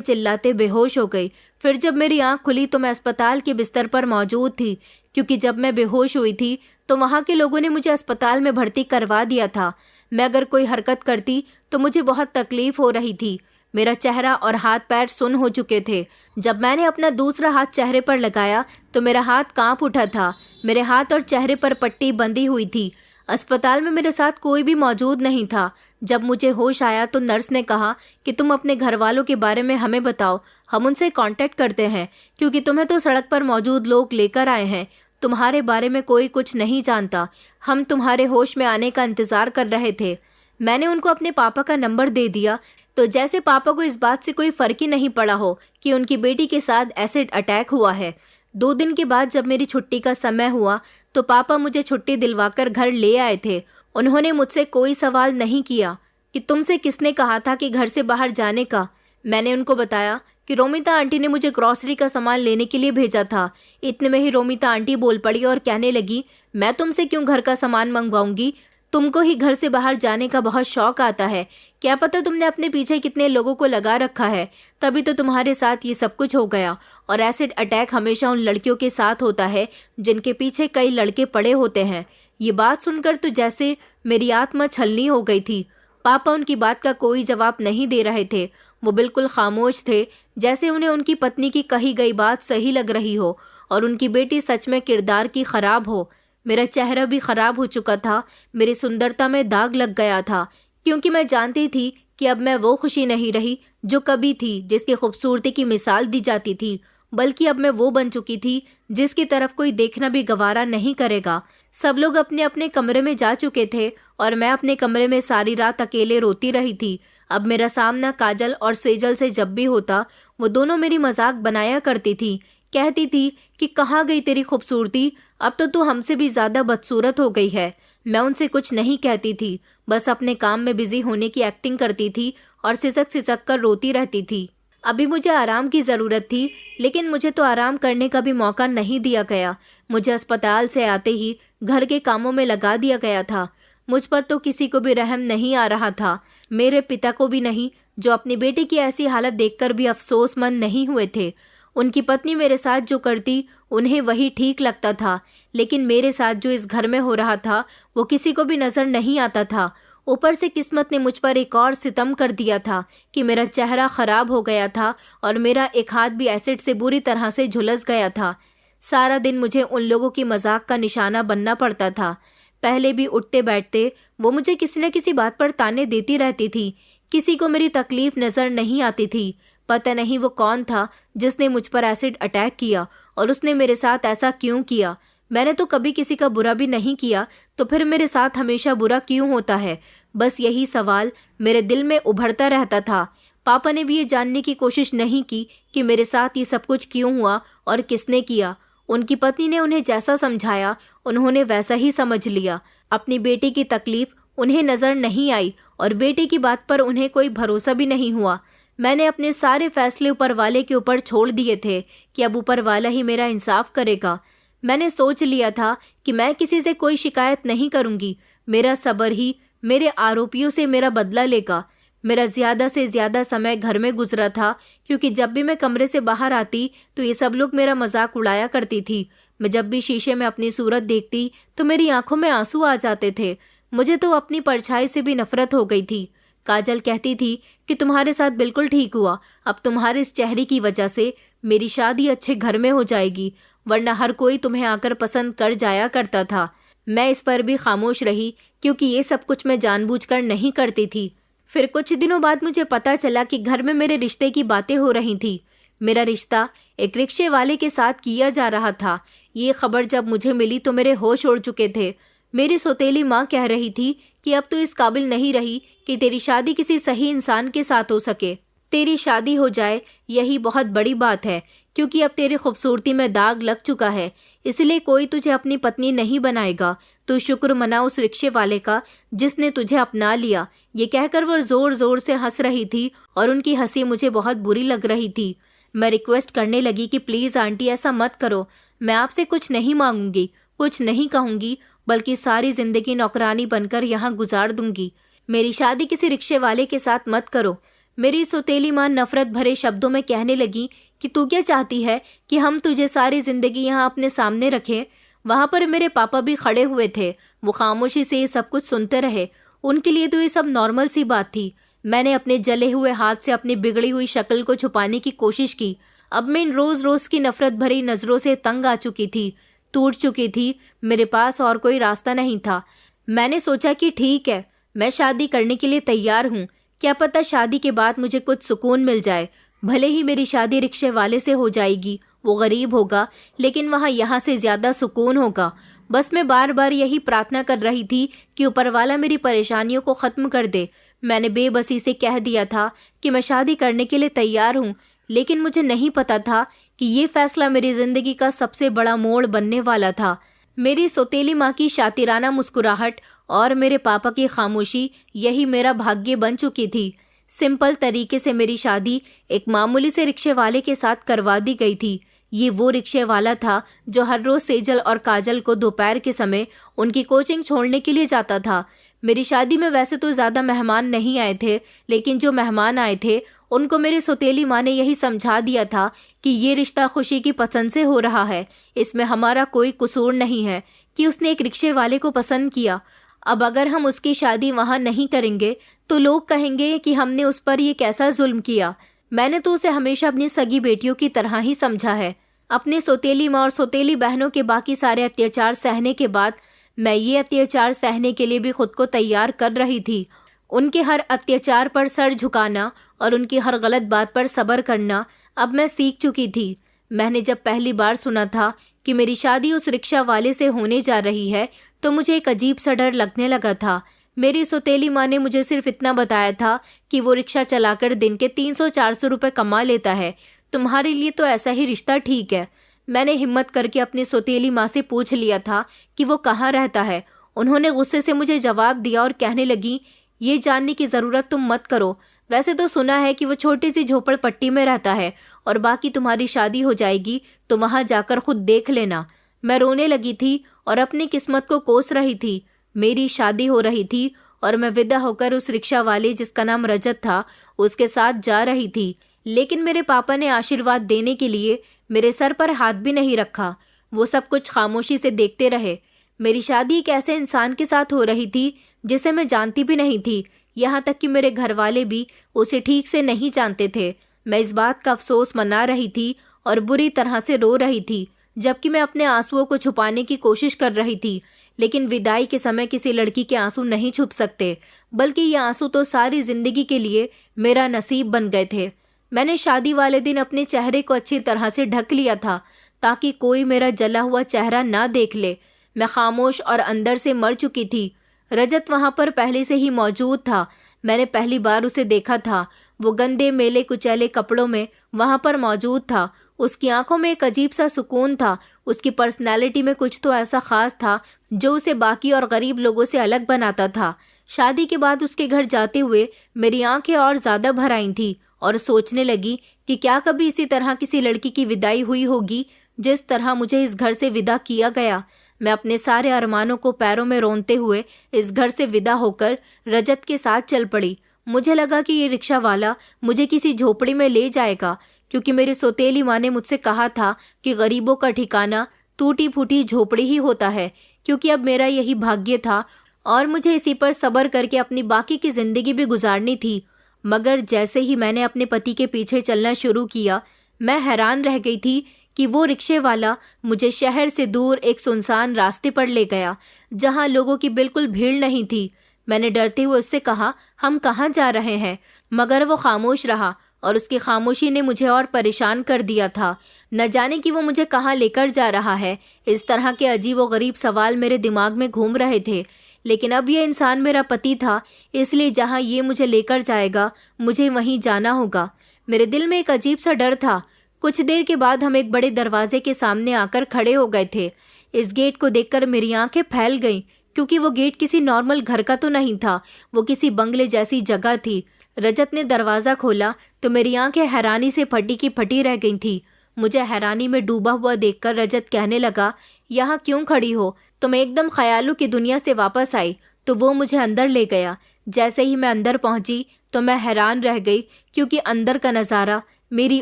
चिल्लाते बेहोश हो गई। फिर जब मेरी आंख खुली तो मैं अस्पताल के बिस्तर पर मौजूद थी, क्योंकि जब मैं बेहोश हुई थी तो वहां के लोगों ने मुझे अस्पताल में भर्ती करवा दिया था। मैं अगर कोई हरकत करती तो मुझे बहुत तकलीफ हो रही थी। मेरा चेहरा और हाथ पैर सुन्न हो चुके थे। जब मैंने अपना दूसरा हाथ चेहरे पर लगाया तो मेरा हाथ कांप उठा था। मेरे हाथ और चेहरे पर पट्टी बंधी हुई थी। अस्पताल में मेरे साथ कोई भी मौजूद नहीं था। जब मुझे होश आया तो नर्स ने कहा कि तुम अपने घर वालों के बारे में हमें बताओ, हम उनसे कांटेक्ट करते हैं, क्योंकि तुम्हें तो सड़क पर मौजूद लोग लेकर आए हैं। तुम्हारे बारे में कोई कुछ नहीं जानता। हम तुम्हारे होश में आने का इंतजार कर रहे थे। मैंने उनको अपने पापा का नंबर दे दिया, तो जैसे पापा को इस बात से कोई फर्क ही नहीं पड़ा हो कि उनकी बेटी के साथ एसिड अटैक हुआ है। 2 दिन के बाद जब मेरी छुट्टी का समय हुआ तो पापा मुझे छुट्टी दिलवाकर घर ले आए थे। उन्होंने मुझसे कोई सवाल नहीं किया कि तुमसे किसने कहा था कि घर से बाहर जाने का। मैंने उनको बताया कि रोमिता आंटी ने मुझे ग्रॉसरी का सामान लेने के लिए भेजा था। इतने में ही रोमिता आंटी बोल पड़ी और कहने लगी, मैं तुमसे क्यों घर का सामान मंगवाऊंगी, तुमको ही घर से बाहर जाने का बहुत शौक आता है। क्या पता तुमने अपने पीछे कितने लोगों को लगा रखा है, तभी तो तुम्हारे साथ ये सब कुछ हो गया। और एसिड अटैक हमेशा उन लड़कियों के साथ होता है जिनके पीछे कई लड़के पड़े होते हैं। ये बात सुनकर तो जैसे मेरी आत्मा छलनी हो गई थी। पापा उनकी बात का कोई जवाब नहीं दे रहे थे। वो बिल्कुल खामोश थे, जैसे उन्हें उनकी पत्नी की कही गई बात सही लग रही हो और उनकी बेटी सच में किरदार की खराब हो। मेरा चेहरा भी खराब हो चुका था। मेरी सुंदरता में दाग लग गया था, क्योंकि मैं जानती थी कि अब मैं वो खुशी नहीं रही जो कभी थी, जिसकी खूबसूरती की मिसाल दी जाती थी, बल्कि अब मैं वो बन चुकी थी जिसकी तरफ कोई देखना भी गवारा नहीं करेगा। सब लोग अपने अपने कमरे में जा चुके थे और मैं अपने कमरे में सारी रात अकेले रोती रही थी। अब मेरा सामना काजल और सेजल से जब भी होता, वो दोनों मेरी मजाक बनाया करती थी। कहती थी कि कहाँ गई तेरी खूबसूरती, अब तो तू हमसे भी ज्यादा बदसूरत हो गई है। मैं उनसे कुछ नहीं कहती थी, बस अपने काम में बिजी होने की एक्टिंग करती थी और सिसक सिसक कर रोती रहती थी। अभी मुझे आराम की ज़रूरत थी, लेकिन मुझे तो आराम करने का भी मौका नहीं दिया गया। मुझे अस्पताल से आते ही घर के कामों में लगा दिया गया था। मुझ पर तो किसी को भी रहम नहीं आ रहा था, मेरे पिता को भी नहीं, जो अपनी बेटी की ऐसी हालत देखकर भी अफसोसमंद नहीं हुए थे। उनकी पत्नी मेरे साथ जो करती उन्हें वही ठीक लगता था, लेकिन मेरे साथ जो इस घर में हो रहा था वो किसी को भी नजर नहीं आता था। ऊपर से किस्मत ने मुझ पर एक और सितम कर दिया था कि मेरा चेहरा खराब हो गया था और मेरा एक हाथ भी एसिड से बुरी तरह से झुलस गया था। सारा दिन मुझे उन लोगों की मजाक का निशाना बनना पड़ता था। पहले भी उठते बैठते वो मुझे किसी न किसी बात पर ताने देती रहती थी। किसी को मेरी तकलीफ नजर नहीं आती थी। पता नहीं वो कौन था जिसने मुझ पर एसिड अटैक किया और उसने मेरे साथ ऐसा क्यों किया। मैंने तो कभी किसी का बुरा भी नहीं किया, तो फिर मेरे साथ हमेशा बुरा क्यों होता है। बस यही सवाल मेरे दिल में उभरता रहता था। पापा ने भी ये जानने की कोशिश नहीं की कि मेरे साथ ये सब कुछ क्यों हुआ और किसने किया। उनकी पत्नी ने उन्हें जैसा समझाया उन्होंने वैसा ही समझ लिया। अपनी बेटी की तकलीफ उन्हें नजर नहीं आई और बेटी की बात पर उन्हें कोई भरोसा भी नहीं हुआ। मैंने अपने सारे फैसले ऊपर वाले के ऊपर छोड़ दिए थे कि अब ऊपर वाला ही मेरा इंसाफ करेगा। मैंने सोच लिया था कि मैं किसी से कोई शिकायत नहीं करूंगी। मेरा सब्र ही मेरे आरोपियों से मेरा बदला लेगा। मेरा ज्यादा से ज्यादा समय घर में गुजरा था, क्योंकि जब भी मैं कमरे से बाहर आती तो ये सब लोग मेरा मजाक उड़ाया करती थी। मैं जब भी शीशे में अपनी सूरत देखती तो मेरी आंखों में आंसू आ जाते थे। मुझे तो अपनी परछाई से भी नफरत हो गई थी। काजल कहती थी कि तुम्हारे साथ बिल्कुल ठीक हुआ, अब तुम्हारे इस चेहरे की वजह से मेरी शादी अच्छे घर में हो जाएगी, वरना हर कोई तुम्हें आकर पसंद कर जाया करता था। मैं इस पर भी खामोश रही, क्योंकि ये सब कुछ मैं जानबूझकर नहीं करती थी। फिर कुछ दिनों बाद मुझे पता चला कि घर में मेरे रिश्ते की बातें हो रही थी। मेरा रिश्ता एक रिक्शे वाले के साथ किया जा रहा था। ये खबर जब मुझे मिली तो मेरे होश उड़ चुके थे। मेरी सौतेली माँ कह रही थी कि अब तो इस काबिल नहीं रही कि तेरी शादी किसी सही इंसान के साथ हो सके। तेरी शादी हो जाए यही बहुत बड़ी बात है, क्योंकि अब तेरी खूबसूरती में दाग लग चुका है, इसलिए कोई तुझे अपनी पत्नी नहीं बनाएगा। तू शुक्र मना उस रिक्शे वाले का जिसने तुझे अपना लिया। ये कहकर वो जोर जोर से हंस रही थी और उनकी हंसी मुझे बहुत बुरी लग रही थी। मैं रिक्वेस्ट करने लगी कि प्लीज़ आंटी ऐसा मत करो, मैं आपसे कुछ नहीं मांगूंगी, कुछ नहीं कहूंगी, बल्कि सारी जिंदगी नौकरानी बनकर यहाँ गुजार दूंगी। मेरी शादी किसी रिक्शे वाले के साथ मत करो। मेरी सौतेली माँ नफरत भरे शब्दों में कहने लगी कि तू क्या चाहती है कि हम तुझे सारी जिंदगी यहाँ अपने सामने रखें। वहां पर मेरे पापा भी खड़े हुए थे, वो खामोशी से ये सब कुछ सुनते रहे। उनके लिए तो ये सब नॉर्मल सी बात थी। मैंने अपने जले हुए हाथ से अपनी बिगड़ी हुई शक्ल को छुपाने की कोशिश की। अब मैं इन रोज रोज की नफरत भरी नजरों से तंग आ चुकी थी, टूट चुकी थी। मेरे पास और कोई रास्ता नहीं था। मैंने सोचा कि ठीक है, मैं शादी करने के लिए तैयार हूँ। क्या पता शादी के बाद मुझे कुछ सुकून मिल जाए। भले ही मेरी शादी रिक्शे वाले से हो जाएगी, वो गरीब होगा, लेकिन वहाँ यहाँ से ज्यादा सुकून होगा। बस मैं बार बार यही प्रार्थना कर रही थी कि ऊपर वाला मेरी परेशानियों को खत्म कर दे। मैंने बेबसी से कह दिया था कि मैं शादी करने के लिए तैयार हूँ, लेकिन मुझे नहीं पता था कि ये फैसला मेरी जिंदगी का सबसे बड़ा मोड़ बनने वाला था। मेरी सौतेली माँ की शातिराना मुस्कुराहट और मेरे पापा की खामोशी, यही मेरा भाग्य बन चुकी थी। सिंपल तरीके से मेरी शादी एक मामूली से रिक्शे वाले के साथ करवा दी गई थी। ये वो रिक्शे वाला था जो हर रोज सेजल और काजल को दोपहर के समय उनकी कोचिंग छोड़ने के लिए जाता था। मेरी शादी में वैसे तो ज्यादा मेहमान नहीं आए थे, लेकिन जो मेहमान आए थे उनको मेरी सौतेली माँ ने यही समझा दिया था कि ये रिश्ता खुशी की पसंद से हो रहा है, इसमें हमारा कोई कसूर नहीं है कि उसने एक रिक्शे वाले को पसंद किया। अब अगर हम उसकी शादी वहां नहीं करेंगे तो लोग कहेंगे कि हमने उस पर ये कैसा जुल्म किया। मैंने तो उसे हमेशा अपनी सगी बेटियों की तरह ही समझा है। अपनी सौतेली माँ और सौतेली बहनों के बाकी सारे अत्याचार सहने के बाद मैं ये अत्याचार सहने के लिए भी खुद को तैयार कर रही थी। उनके हर अत्याचार पर सर झुकाना और उनकी हर गलत बात पर सब्र करना अब मैं सीख चुकी थी। मैंने जब पहली बार सुना था कि मेरी शादी उस रिक्शा वाले से होने जा रही है तो मुझे एक अजीब सा डर लगने लगा था। मेरी सौतेली माँ ने मुझे सिर्फ इतना बताया था कि वो रिक्शा चलाकर दिन के 300-400 रुपए कमा लेता है, तुम्हारे लिए तो ऐसा ही रिश्ता ठीक है। मैंने हिम्मत करके अपनी सौतेली माँ से पूछ लिया था कि वो कहाँ रहता है। उन्होंने गुस्से से मुझे जवाब दिया और कहने लगी, ये जानने की ज़रूरत तुम मत करो। वैसे तो सुना है कि वो छोटी सी झोपड़पट्टी में रहता है और बाकी तुम्हारी शादी हो जाएगी तो वहाँ जाकर खुद देख लेना। मैं रोने लगी थी और अपनी किस्मत को कोस रही थी। मेरी शादी हो रही थी और मैं विदा होकर उस रिक्शा वाले जिसका नाम रजत था उसके साथ जा रही थी। लेकिन मेरे पापा ने आशीर्वाद देने के लिए मेरे सर पर हाथ भी नहीं रखा। वो सब कुछ खामोशी से देखते रहे। मेरी शादी एक ऐसे इंसान के साथ हो रही थी जिसे मैं जानती भी नहीं थी। यहाँ तक कि मेरे घर वाले भी उसे ठीक से नहीं जानते थे। मैं इस बात का अफसोस मना रही थी और बुरी तरह से रो रही थी, जबकि मैं अपने आंसुओं को छुपाने की कोशिश कर रही थी। लेकिन विदाई के समय किसी लड़की के आंसू नहीं छुप सकते, बल्कि ये आंसू तो सारी जिंदगी के लिए मेरा नसीब बन गए थे। मैंने शादी वाले दिन अपने चेहरे को अच्छी तरह से ढक लिया था ताकि कोई मेरा जला हुआ चेहरा ना देख ले। मैं खामोश और अंदर से मर चुकी थी। रजत वहां पर पहले से ही मौजूद था। मैंने पहली बार उसे देखा था। वो गंदे मेले कुचैले कपड़ों में वहां पर मौजूद था। उसकी आंखों में एक अजीब सा सुकून था। उसकी पर्सनैलिटी में कुछ तो ऐसा खास था जो उसे बाकी और गरीब लोगों से अलग बनाता था। शादी के बाद उसके घर जाते हुए मेरी आंखें और ज्यादा भर आई थी और सोचने लगी कि क्या कभी इसी तरह किसी लड़की की विदाई हुई होगी जिस तरह मुझे इस घर से विदा किया गया। मैं अपने सारे अरमानों को पैरों में रोनते हुए इस घर से विदा होकर रजत के साथ चल पड़ी। मुझे लगा कि ये रिक्शा वाला मुझे किसी झोपड़ी में ले जाएगा, क्योंकि मेरी सौतेली माँ ने मुझसे कहा था कि गरीबों का ठिकाना टूटी फूटी झोपड़ी ही होता है। क्योंकि अब मेरा यही भाग्य था और मुझे इसी पर सब्र करके अपनी बाकी की जिंदगी भी गुजारनी थी। मगर जैसे ही मैंने अपने पति के पीछे चलना शुरू किया, मैं हैरान रह गई थी कि वो रिक्शे वाला मुझे शहर से दूर एक सुनसान रास्ते पर ले गया जहां लोगों की बिल्कुल भीड़ नहीं थी। मैंने डरते हुए उससे कहा, हम कहाँ जा रहे हैं? मगर वो खामोश रहा और उसकी खामोशी ने मुझे और परेशान कर दिया था। न जाने कि वो मुझे कहाँ लेकर जा रहा है। इस तरह के अजीब व गरीब सवाल मेरे दिमाग में घूम रहे थे। लेकिन अब ये इंसान मेरा पति था, इसलिए जहाँ ये मुझे लेकर जाएगा मुझे वहीं जाना होगा। मेरे दिल में एक अजीब सा डर था। कुछ देर के बाद हम एक बड़े दरवाजे के सामने आकर खड़े हो गए थे। इस गेट को देखकर मेरी आंखें फैल गईं, क्योंकि वो गेट किसी नॉर्मल घर का तो नहीं था, वो किसी बंगले जैसी जगह थी। रजत ने दरवाजा खोला तो मेरी आंखें हैरानी से फटी की फटी रह गई थी। मुझे हैरानी में डूबा हुआ देखकर रजत कहने लगा, यहाँ क्यों खड़ी हो? तुम एकदम ख्यालों की दुनिया से वापस आई। तो वो मुझे अंदर ले गया। जैसे ही मैं अंदर पहुंची तो मैं हैरान रह गई, क्योंकि अंदर का नज़ारा मेरी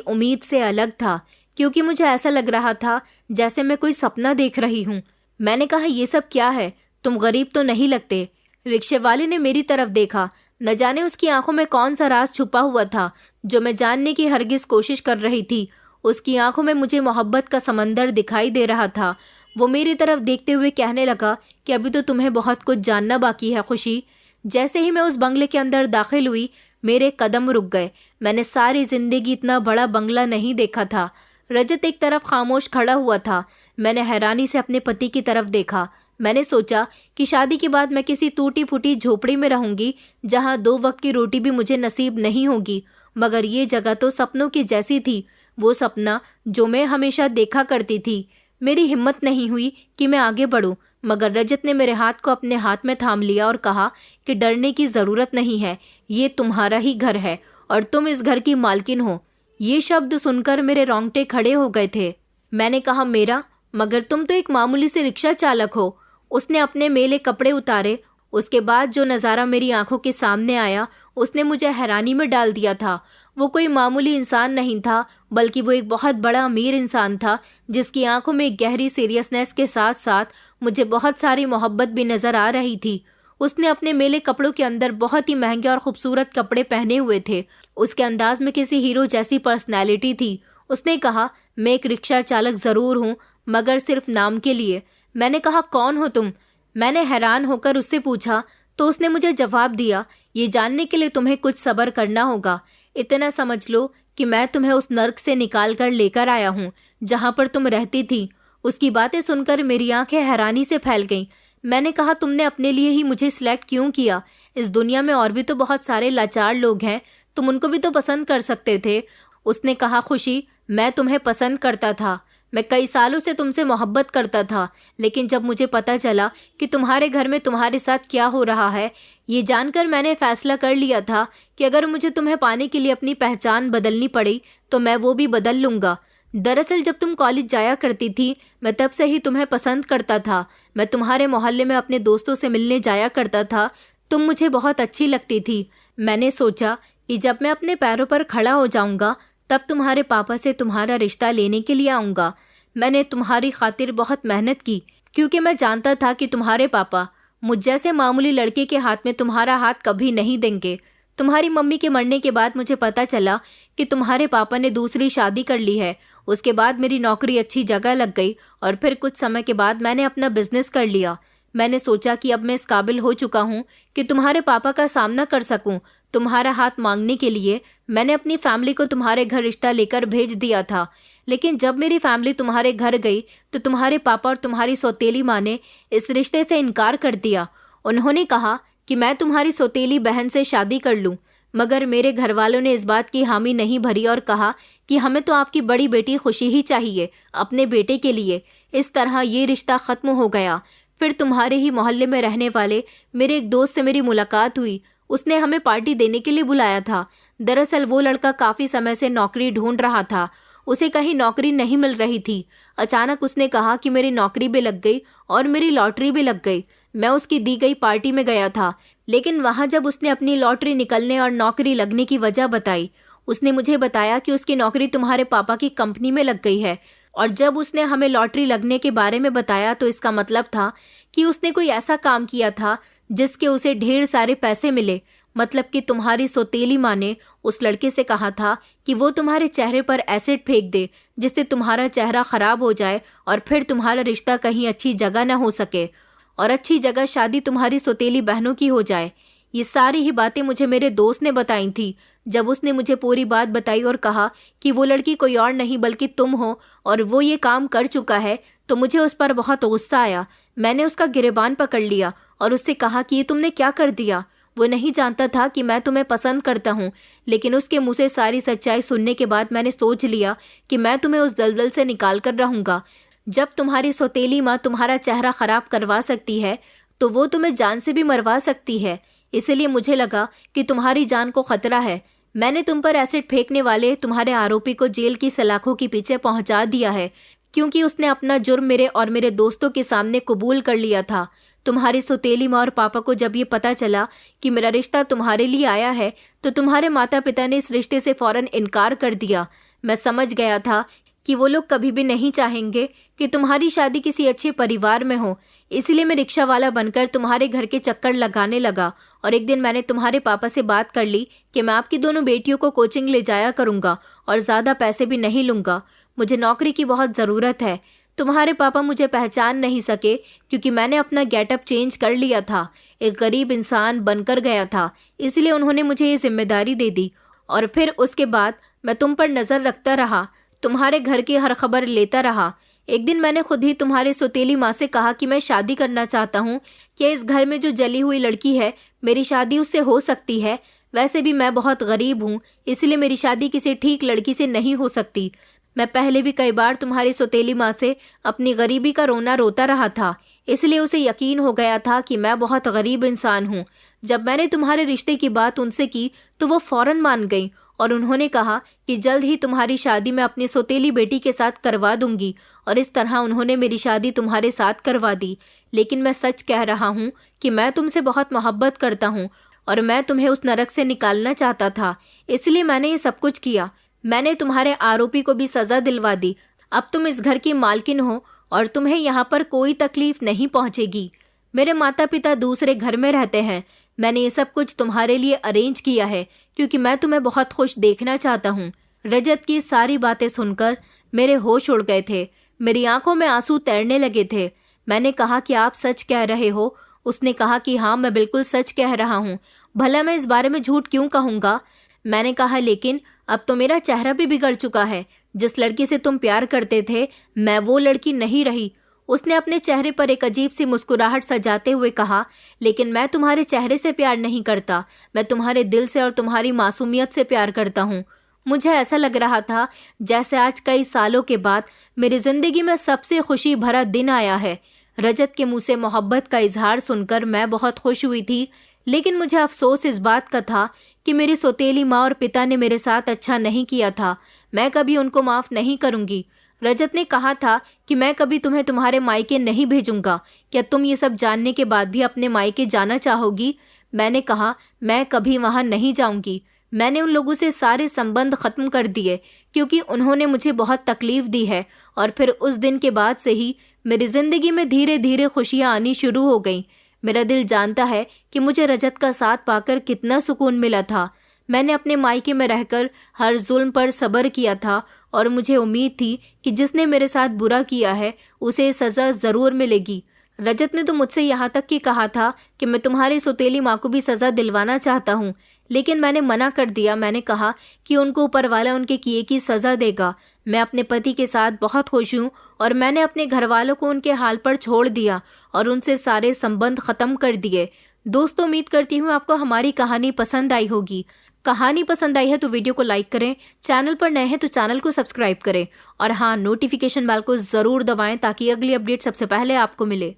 उम्मीद से अलग था। क्योंकि मुझे ऐसा लग रहा था जैसे मैं कोई सपना देख रही हूँ। मैंने कहा, ये सब क्या है? तुम गरीब तो नहीं लगते। रिक्शे वाले ने मेरी तरफ देखा। न जाने उसकी आंखों में कौन सा राज छुपा हुआ था जो मैं जानने की हरगिज कोशिश कर रही थी। उसकी आंखों में मुझे मोहब्बत का समंदर दिखाई दे रहा था। वो मेरी तरफ देखते हुए कहने लगा कि अभी तो तुम्हें बहुत कुछ जानना बाकी है खुशी। जैसे ही मैं उस बंगले के अंदर दाखिल हुई, मेरे कदम रुक गए। मैंने सारी जिंदगी इतना बड़ा बंगला नहीं देखा था। रजत एक तरफ खामोश खड़ा हुआ था। मैंने हैरानी से अपने पति की तरफ देखा। मैंने सोचा कि शादी के बाद मैं किसी टूटी फूटी झोपड़ी में रहूंगी, जहां 2 वक्त की रोटी भी मुझे नसीब नहीं होगी। मगर ये जगह तो सपनों की जैसी थी, वो सपना जो मैं हमेशा देखा करती थी। मेरी हिम्मत नहीं हुई कि मैं आगे बढ़ूं, मगर रजत ने मेरे हाथ को अपने हाथ में थाम लिया और कहा कि डरने की ज़रूरत नहीं है, ये तुम्हारा ही घर है और तुम इस घर की मालकिन हो। ये शब्द सुनकर मेरे रोंगटे खड़े हो गए थे। मैंने कहा, मेरा? मगर तुम तो एक मामूली से रिक्शा चालक हो। उसने अपने मेले कपड़े उतारे। उसके बाद जो नज़ारा मेरी आंखों के सामने आया, उसने मुझे हैरानी में डाल दिया था। वो कोई मामूली इंसान नहीं था, बल्कि वो एक बहुत बड़ा अमीर इंसान था, जिसकी आंखों में गहरी सीरियसनेस के साथ साथ मुझे बहुत सारी मोहब्बत भी नजर आ रही थी। उसने अपने मेले कपड़ों के अंदर बहुत ही महंगे और खूबसूरत कपड़े पहने हुए थे। उसके अंदाज में किसी हीरो जैसी पर्सनैलिटी थी। उसने कहा, मैं एक रिक्शा चालक ज़रूर हूँ, मगर सिर्फ नाम के लिए। मैंने कहा, कौन हो तुम? मैंने हैरान होकर उससे पूछा तो उसने मुझे जवाब दिया, ये जानने के लिए तुम्हें कुछ सब्र करना होगा। इतना समझ लो कि मैं तुम्हें उस नर्क से निकाल कर लेकर आया हूँ जहाँ पर तुम रहती थी। उसकी बातें सुनकर मेरी आंखें हैरानी से फैल गईं। मैंने कहा, तुमने अपने लिए ही मुझे सिलेक्ट क्यों किया? इस दुनिया में और भी तो बहुत सारे लाचार लोग हैं, तुम उनको भी तो पसंद कर सकते थे। उसने कहा, खुशी, मैं तुम्हें पसंद करता था। मैं कई सालों से तुमसे मोहब्बत करता था, लेकिन जब मुझे पता चला कि तुम्हारे घर में तुम्हारे साथ क्या हो रहा है, ये जानकर मैंने फैसला कर लिया था कि अगर मुझे तुम्हें पाने के लिए अपनी पहचान बदलनी पड़ी तो मैं वो भी बदल लूँगा। दरअसल जब तुम कॉलेज जाया करती थी, मैं तब से ही तुम्हें पसंद करता था। मैं तुम्हारे मोहल्ले में अपने दोस्तों से मिलने जाया करता था। तुम मुझे बहुत अच्छी लगती थी। मैंने सोचा कि जब मैं अपने पैरों पर खड़ा हो जाऊंगा, तब तुम्हारे पापा से तुम्हारा रिश्ता लेने के लिए आऊँगा। मैंने तुम्हारी खातिर बहुत मेहनत की, क्योंकि मैं जानता था कि तुम्हारे पापा मुझ जैसे मामूली लड़के के हाथ में तुम्हारा हाथ कभी नहीं देंगे। तुम्हारी मम्मी के मरने के बाद मुझे पता चला कि तुम्हारे पापा ने दूसरी शादी कर ली है। उसके बाद मेरी नौकरी अच्छी जगह लग गई और फिर कुछ समय के बाद मैंने अपना बिजनेस कर लिया। मैंने सोचा कि अब मैं इस काबिल हो चुका हूँ कि तुम्हारे पापा का सामना कर सकूँ। तुम्हारा हाथ मांगने के लिए मैंने अपनी फैमिली को तुम्हारे घर रिश्ता लेकर भेज दिया था। लेकिन जब मेरी फैमिली तुम्हारे घर गई तो तुम्हारे पापा और तुम्हारी सौतेली माँ ने इस रिश्ते से इनकार कर दिया। उन्होंने कहा कि मैं तुम्हारी सौतेली बहन से शादी कर लूं, मगर मेरे घर वालों ने इस बात की हामी नहीं भरी और कहा कि हमें तो आपकी बड़ी बेटी खुशी ही चाहिए अपने बेटे के लिए। इस तरह ये रिश्ता खत्म हो गया। फिर तुम्हारे ही मोहल्ले में रहने वाले मेरे एक दोस्त से मेरी मुलाकात हुई। उसने हमें पार्टी देने के लिए बुलाया था। दरअसल वो लड़का काफ़ी समय से नौकरी ढूंढ रहा था। उसे कहीं नौकरी नहीं मिल रही थी। अचानक उसने कहा कि मेरी नौकरी भी लग गई और मेरी लॉटरी भी लग गई। मैं उसकी दी गई पार्टी में गया था, लेकिन वहाँ जब उसने अपनी लॉटरी निकलने और नौकरी लगने की वजह बताई, उसने मुझे बताया कि उसकी नौकरी तुम्हारे पापा की कंपनी में लग गई है। और जब उसने हमें लॉटरी लगने के बारे में बताया तो इसका मतलब था कि उसने कोई ऐसा काम किया था जिसके उसे ढेर सारे पैसे मिले। मतलब कि तुम्हारी सौतेली माँ ने उस लड़के से कहा था कि वो तुम्हारे चेहरे पर एसिड फेंक दे, जिससे तुम्हारा चेहरा खराब हो जाए और फिर तुम्हारा रिश्ता कहीं अच्छी जगह न हो सके और अच्छी जगह शादी तुम्हारी सौतेली बहनों की हो जाए। ये सारी ही बातें मुझे मेरे दोस्त ने बताई थी। जब उसने मुझे पूरी बात बताई और कहा कि वो लड़की कोई और नहीं बल्कि तुम हो और वो ये काम कर चुका है, तो मुझे उस पर बहुत गुस्सा आया। मैंने उसका गिरेबान पकड़ लिया और उससे कहा कि ये तुमने क्या कर दिया। वो नहीं जानता था कि मैं तुम्हें पसंद करता हूँ, लेकिन उसके मुंह से सारी सच्चाई सुनने के बाद मैंने सोच लिया कि मैं तुम्हें उस दलदल से निकाल कर रहूंगा। जब तुम्हारी सौतेली माँ तुम्हारा चेहरा खराब करवा सकती है तो वो तुम्हें जान से भी मरवा सकती है। इसलिए मुझे लगा कि तुम्हारी जान को खतरा है। मैंने तुम पर एसिड फेंकने वाले तुम्हारे आरोपी को जेल की सलाखों के पीछे पहुंचा दिया है, क्योंकि उसने अपना जुर्म मेरे और मेरे दोस्तों के सामने कबूल कर लिया था। तुम्हारी सौतेली माँ और पापा को जब ये पता चला कि मेरा रिश्ता तुम्हारे लिए आया है तो तुम्हारे माता पिता ने इस रिश्ते से फौरन इनकार कर दिया। मैं समझ गया था कि वो लोग कभी भी नहीं चाहेंगे कि तुम्हारी शादी किसी अच्छे परिवार में हो। इसलिए मैं रिक्शा वाला बनकर तुम्हारे घर के चक्कर लगाने लगा और एक दिन मैंने तुम्हारे पापा से बात कर ली कि मैं आपकी दोनों बेटियों को कोचिंग ले जाया करूंगा और ज़्यादा पैसे भी नहीं लूंगा। मुझे नौकरी की बहुत ज़रूरत है। तुम्हारे पापा मुझे पहचान नहीं सके क्योंकि मैंने अपना गेटअप चेंज कर लिया था, एक गरीब इंसान बनकर गया था। इसलिए उन्होंने मुझे ये जिम्मेदारी दे दी और फिर उसके बाद मैं तुम पर नज़र रखता रहा, तुम्हारे घर की हर खबर लेता रहा। एक दिन मैंने खुद ही तुम्हारी सौतेली माँ से कहा कि मैं शादी करना चाहता हूँ। कि इस घर में जो जली हुई लड़की है, मेरी शादी उससे हो सकती है। वैसे भी मैं बहुत गरीब हूँ, इसलिए मेरी शादी किसी ठीक लड़की से नहीं हो सकती। मैं पहले भी कई बार तुम्हारी सौतेली माँ से अपनी गरीबी का रोना रोता रहा था, इसलिए उसे यकीन हो गया था कि मैं बहुत गरीब इंसान हूँ। जब मैंने तुम्हारे रिश्ते की बात उनसे की तो वो फौरन मान गई और उन्होंने कहा कि जल्द ही तुम्हारी शादी मैं अपनी सौतेली बेटी के साथ करवा दूंगी, और इस तरह उन्होंने मेरी शादी तुम्हारे साथ करवा दी। लेकिन मैं सच कह रहा हूँ कि मैं तुमसे बहुत मोहब्बत करता हूँ और मैं तुम्हें उस नरक से निकालना चाहता था, इसलिए मैंने ये सब कुछ किया। मैंने तुम्हारे आरोपी को भी सजा दिलवा दी। अब तुम इस घर की मालकिन हो और तुम्हें यहाँ पर कोई तकलीफ नहीं पहुँचेगी। मेरे माता पिता दूसरे घर में रहते हैं। मैंने ये सब कुछ तुम्हारे लिए अरेंज किया है क्योंकि मैं तुम्हें बहुत खुश देखना चाहता हूँ। रजत की सारी बातें सुनकर मेरे होश उड़ गए थे, मेरी आंखों में आंसू तैरने लगे थे। मैंने कहा कि आप सच कह रहे हो? उसने कहा कि हाँ, मैं बिल्कुल सच कह रहा हूँ। भला मैं इस बारे में झूठ क्यों कहूँगा? मैंने कहा लेकिन अब तो मेरा चेहरा भी बिगड़ चुका है। जिस लड़की से तुम प्यार करते थे, मैं वो लड़की नहीं रही। उसने अपने चेहरे पर एक अजीब सी मुस्कुराहट सजाते हुए कहा, लेकिन मैं तुम्हारे चेहरे से प्यार नहीं करता, मैं तुम्हारे दिल से और तुम्हारी मासूमियत से प्यार करता हूँ। मुझे ऐसा लग रहा था जैसे आज कई सालों के बाद मेरी जिंदगी में सबसे खुशी भरा दिन आया है। रजत के मुंह से मोहब्बत का इजहार सुनकर मैं बहुत खुश हुई थी, लेकिन मुझे अफसोस इस बात का था कि मेरी सौतेली माँ और पिता ने मेरे साथ अच्छा नहीं किया था। मैं कभी उनको माफ नहीं करूंगी। रजत ने कहा था कि मैं कभी तुम्हें तुम्हारे मायके नहीं भेजूंगा। क्या तुम ये सब जानने के बाद भी अपने मायके जाना चाहोगी? मैंने कहा मैं कभी वहां नहीं जाऊंगी। मैंने उन लोगों से सारे संबंध खत्म कर दिए क्योंकि उन्होंने मुझे बहुत तकलीफ दी है, और फिर उस दिन के बाद से ही मेरी जिंदगी में धीरे धीरे खुशियां आनी शुरू हो गईं। मेरा दिल जानता है कि मुझे रजत का साथ पाकर कितना सुकून मिला था। मैंने अपने मायके में रहकर हर जुल्म पर सब्र किया था और मुझे उम्मीद थी कि जिसने मेरे साथ बुरा किया है उसे सज़ा ज़रूर मिलेगी। रजत ने तो मुझसे यहाँ तक कि कहा था कि मैं तुम्हारी सौतेली माँ को भी सज़ा दिलवाना चाहता हूँ, लेकिन मैंने मना कर दिया। मैंने कहा कि उनको ऊपर वाला उनके किए की सज़ा देगा। मैं अपने पति के साथ बहुत खुश हूँ और मैंने अपने घर वालों को उनके हाल पर छोड़ दिया और उनसे सारे संबंध खत्म कर दिए। दोस्तों, उम्मीद करती हूँ आपको हमारी कहानी पसंद आई होगी। कहानी पसंद आई है तो वीडियो को लाइक करें, चैनल पर नए हैं तो चैनल को सब्सक्राइब करें और हाँ, नोटिफिकेशन बेल को ज़रूर दबाएं ताकि अगली अपडेट सबसे पहले आपको मिले।